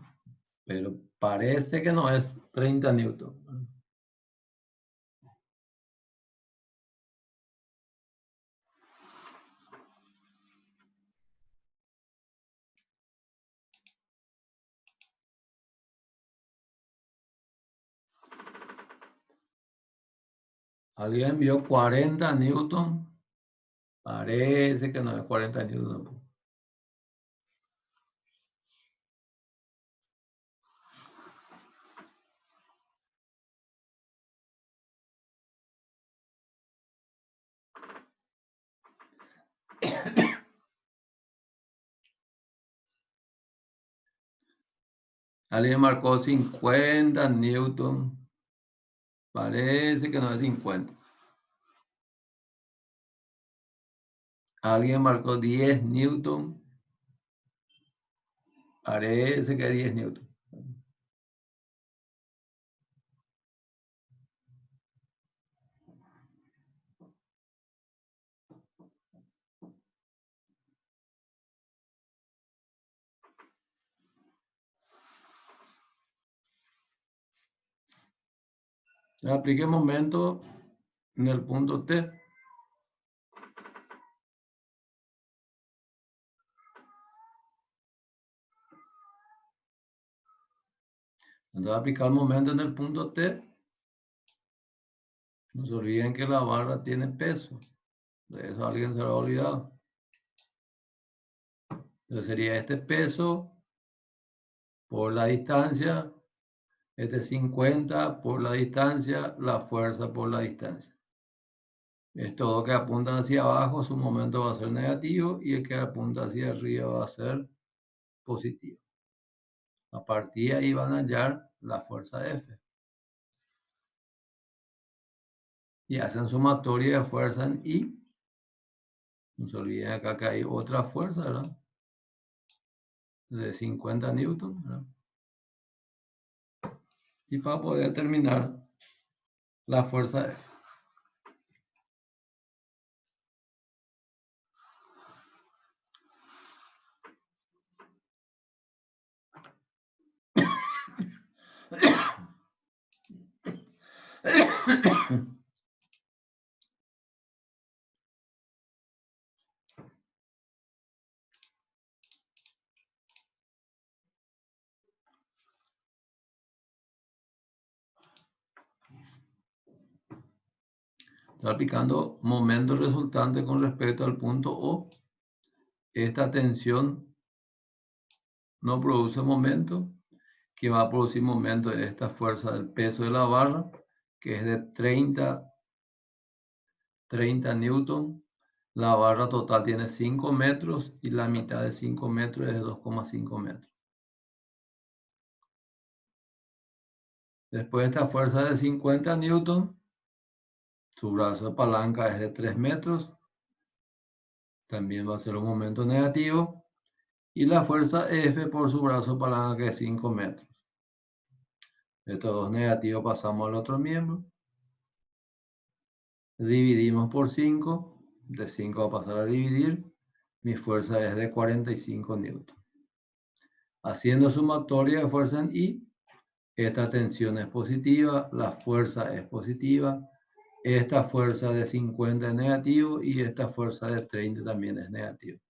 pero parece que no es 30 newton. Alguien vio 40 newton. Parece que no es 40 newton. Alguien marcó 50 newton. Parece que no es 50. Alguien marcó 10 newton. Parece que es 10 newton. Aplique momento en el punto T. Entonces, aplicar momento en el punto T. No se olviden que la barra tiene peso. De eso alguien se lo ha olvidado. Entonces sería este peso por la distancia, este 50 por la distancia, la fuerza por la distancia. Es todo que apunta hacia abajo, su momento va a ser negativo y el que apunta hacia arriba va a ser positivo. A partir de ahí van a hallar la fuerza F. Y hacen sumatoria de fuerza en I. No se olviden acá que hay otra fuerza, ¿verdad? De 50 newton, ¿verdad? Y para poder determinar la fuerza F. Está aplicando momento resultante con respecto al punto O. Esta tensión no produce momento. Que va a producir momento es esta fuerza del peso de la barra, que es de 30 newton. La barra total tiene 5 metros y la mitad de 5 metros es 2,5 metros. Después esta fuerza de 50 newton, su brazo de palanca es de 3 metros, también va a ser un momento negativo. Y la fuerza F por su brazo de palanca que es 5 metros. Estos dos negativos pasamos al otro miembro. Dividimos por 5. De 5 va a pasar a dividir. Mi fuerza es de 45 newton. Haciendo sumatoria de fuerza en I, esta tensión es positiva, la fuerza es positiva, esta fuerza de 50 es negativo y esta fuerza de 30 también es negativa.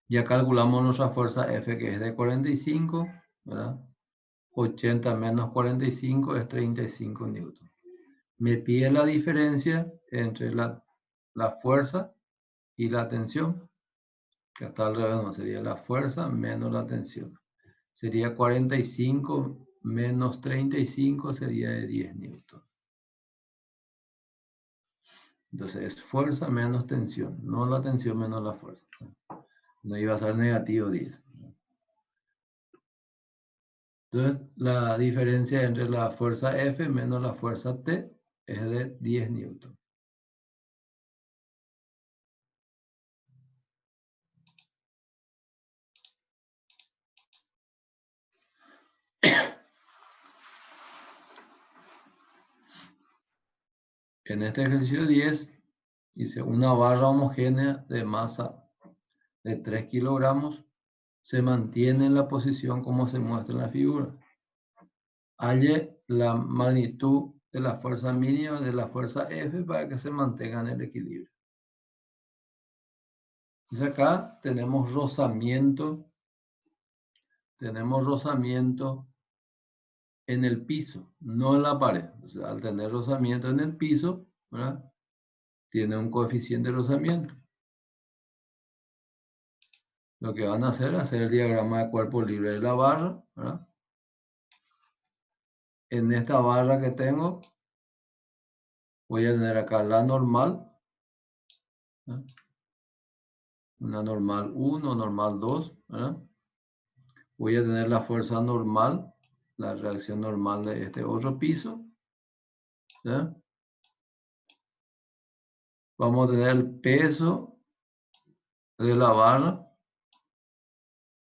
Ya calculamos nuestra fuerza F que es de 45, ¿verdad? 80 menos 45 es 35 newton. Me pide la diferencia entre la fuerza y la tensión, que hasta al revés no sería la fuerza menos la tensión. Sería 45 menos 35 sería de 10 newton. Entonces es fuerza menos tensión, no la tensión menos la fuerza. No iba a ser negativo 10. Entonces la diferencia entre la fuerza F menos la fuerza T es de 10 newton. En este ejercicio 10 dice una barra homogénea de masa de 3 kilogramos se mantiene en la posición como se muestra en la figura. Halle la magnitud de la fuerza mínima de la fuerza F para que se mantenga en el equilibrio. Entonces acá tenemos rozamiento en el piso, no en la pared. O sea, al tener rozamiento en el piso, ¿verdad?, tiene un coeficiente de rozamiento. Lo que van a hacer es hacer el diagrama de cuerpo libre de la barra, ¿verdad? En esta barra que tengo, voy a tener acá la normal, ¿verdad?, una normal 1, normal 2, ¿verdad? Voy a tener la fuerza normal, la reacción normal de este otro piso, ¿verdad? Vamos a tener el peso de la barra,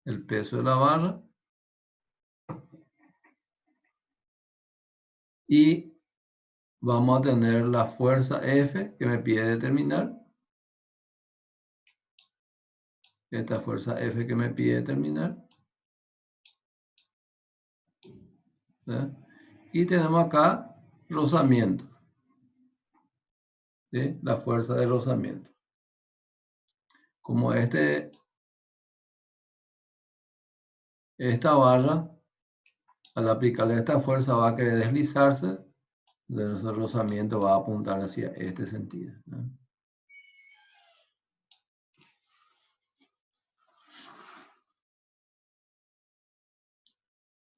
el peso de la barra, y vamos a tener la fuerza F que me pide determinar, esta fuerza F que me pide determinar, ¿verdad? Y tenemos acá rozamiento, ¿sí?, la fuerza de rozamiento. Como esta barra, al aplicarle esta fuerza va a querer deslizarse, entonces el rozamiento va a apuntar hacia este sentido, ¿no?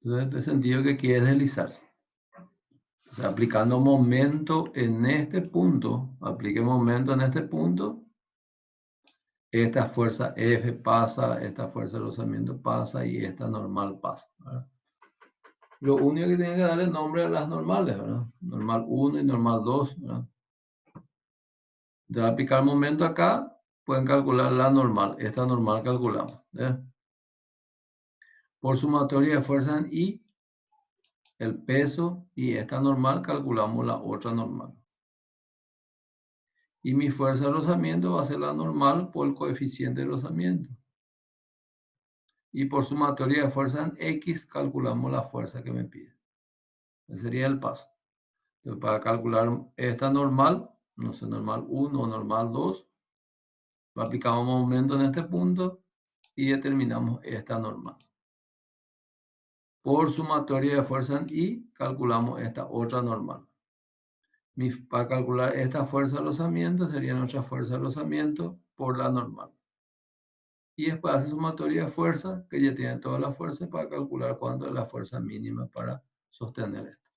Entonces, este sentido que quiere deslizarse. O sea, aplicando momento en este punto, aplique momento en este punto, esta fuerza F pasa, esta fuerza de rozamiento pasa y esta normal pasa, ¿verdad? Lo único que tiene que darle nombre a las normales, ¿verdad? Normal 1 y normal 2, ¿verdad? Entonces, al aplicar momento acá, pueden calcular la normal. Esta normal calculamos, ¿verdad? Por sumatoria de fuerza en I, el peso y esta normal calculamos la otra normal. Y mi fuerza de rozamiento va a ser la normal por el coeficiente de rozamiento. Y por sumatoria de fuerza en X calculamos la fuerza que me pide. Ese sería el paso. Entonces, para calcular esta normal, no sé, normal 1 o normal 2, aplicamos momento en este punto y determinamos esta normal. Por sumatoria de fuerza en I, calculamos esta otra normal. Para calcular esta fuerza de rozamiento sería nuestra fuerza de rozamiento por la normal. Y después hace sumatoria de fuerza, que ya tiene toda la fuerza, para calcular cuánto es la fuerza mínima para sostener esto.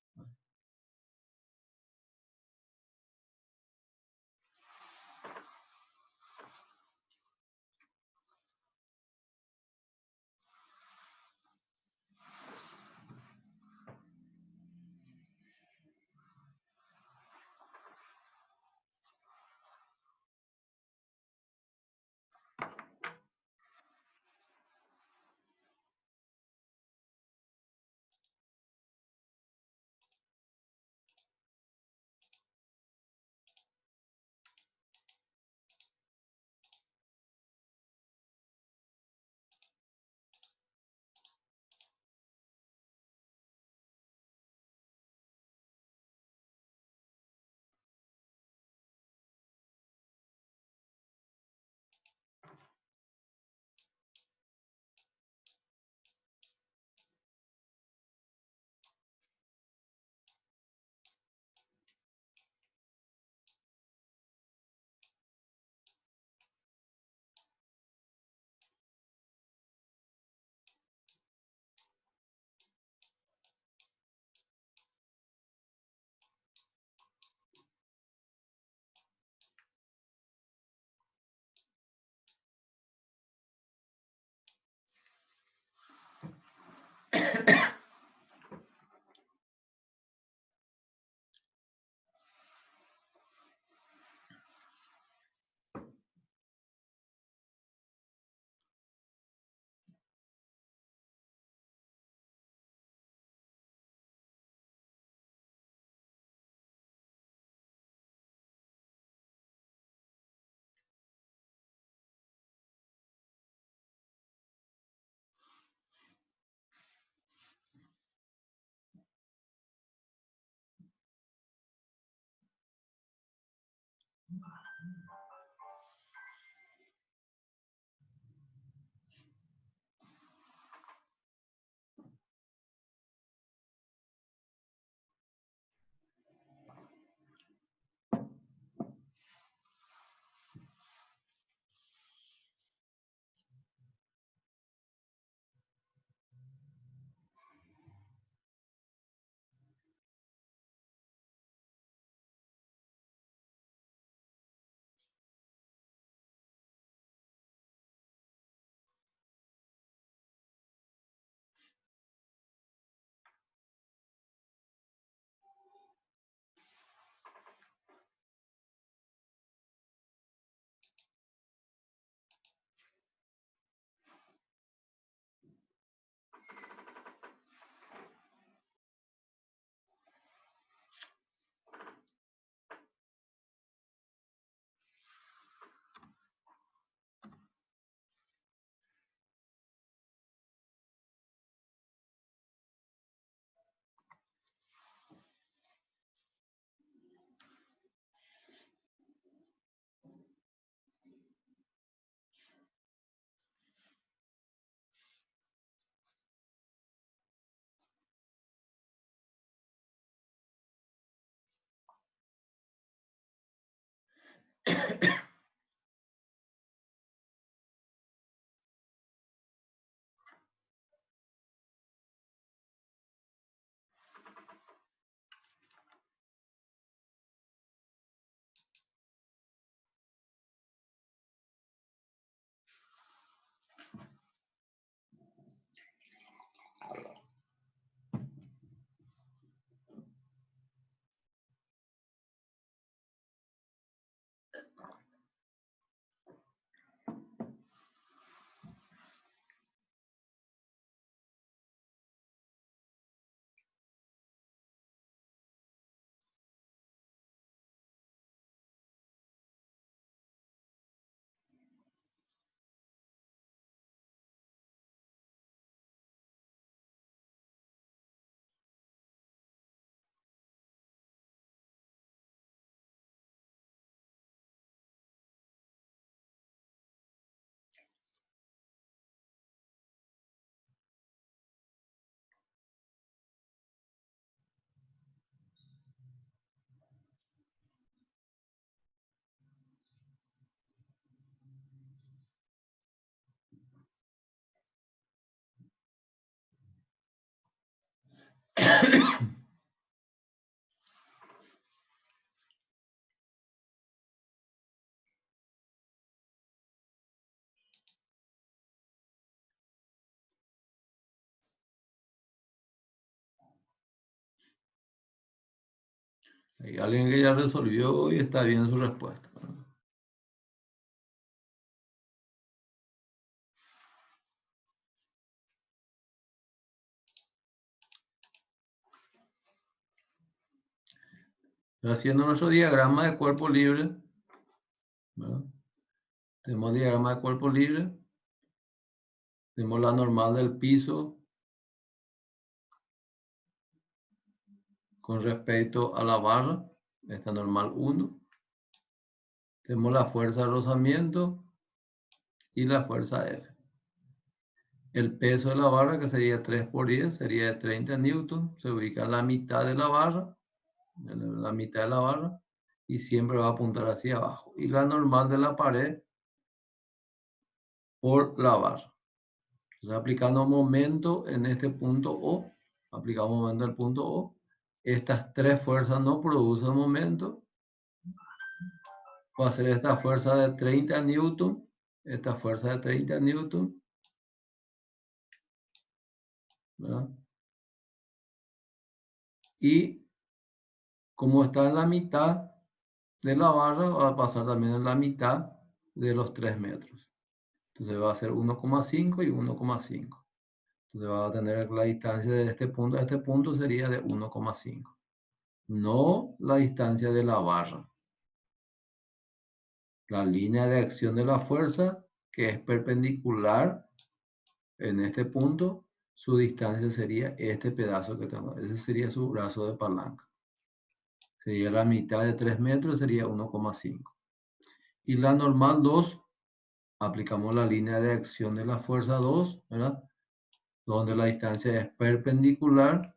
Hay alguien que ya resolvió y está bien su respuesta. Haciendo nuestro diagrama de cuerpo libre, ¿verdad? Tenemos diagrama de cuerpo libre, tenemos la normal del piso con respecto a la barra, esta normal 1. Tenemos la fuerza de rozamiento y la fuerza F. El peso de la barra, que sería 3 por 10, sería de 30 newton, se ubica en la mitad de la barra, en la mitad de la barra, y siempre va a apuntar hacia abajo. Y la normal de la pared por la barra. Entonces, aplicando momento en este punto O, aplicamos momento al punto O, estas tres fuerzas no producen momento. Va a ser esta fuerza de 30 newton, esta fuerza de 30 newton, ¿verdad? Y como está en la mitad de la barra, va a pasar también en la mitad de los 3 metros. Entonces va a ser 1,5 y 1,5. Entonces va a tener la distancia de este punto a este punto sería de 1,5. No la distancia de la barra. La línea de acción de la fuerza, que es perpendicular en este punto, su distancia sería este pedazo que tengo. Ese sería su brazo de palanca. Sería la mitad de 3 metros, sería 1,5. Y la normal 2, aplicamos la línea de acción de la fuerza 2, ¿verdad? Donde la distancia es perpendicular,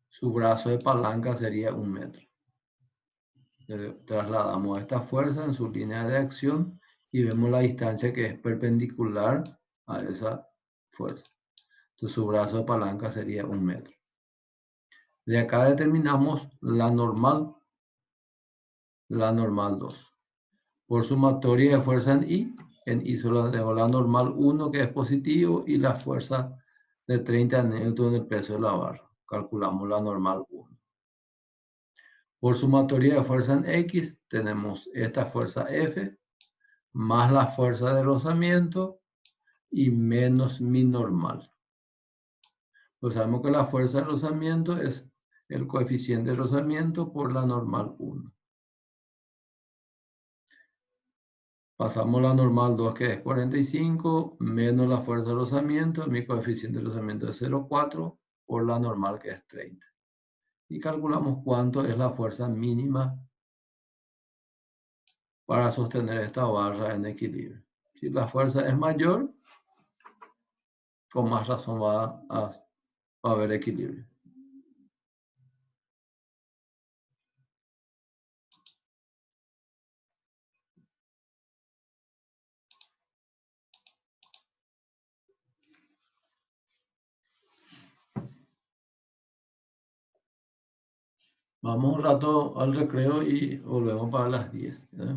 su brazo de palanca sería 1 metro. Trasladamos esta fuerza en su línea de acción y vemos la distancia que es perpendicular a esa fuerza. Entonces su brazo de palanca sería 1 metro. De acá determinamos la normal 2. Por sumatoria de fuerza en I solo tengo la normal 1 que es positivo y la fuerza de 30 newton del peso de la barra. Calculamos la normal 1. Por sumatoria de fuerza en X tenemos esta fuerza F más la fuerza de rozamiento y menos mi normal. Pues sabemos que la fuerza de rozamiento es el coeficiente de rozamiento por la normal 1. Pasamos la normal 2 que es 45 menos la fuerza de rozamiento, mi coeficiente de rozamiento es 0,4 por la normal que es 30. Y calculamos cuánto es la fuerza mínima para sostener esta barra en equilibrio. Si la fuerza es mayor, con más razón va a haber equilibrio. Vamos un rato al recreo y volvemos para las 10. ¿Ya?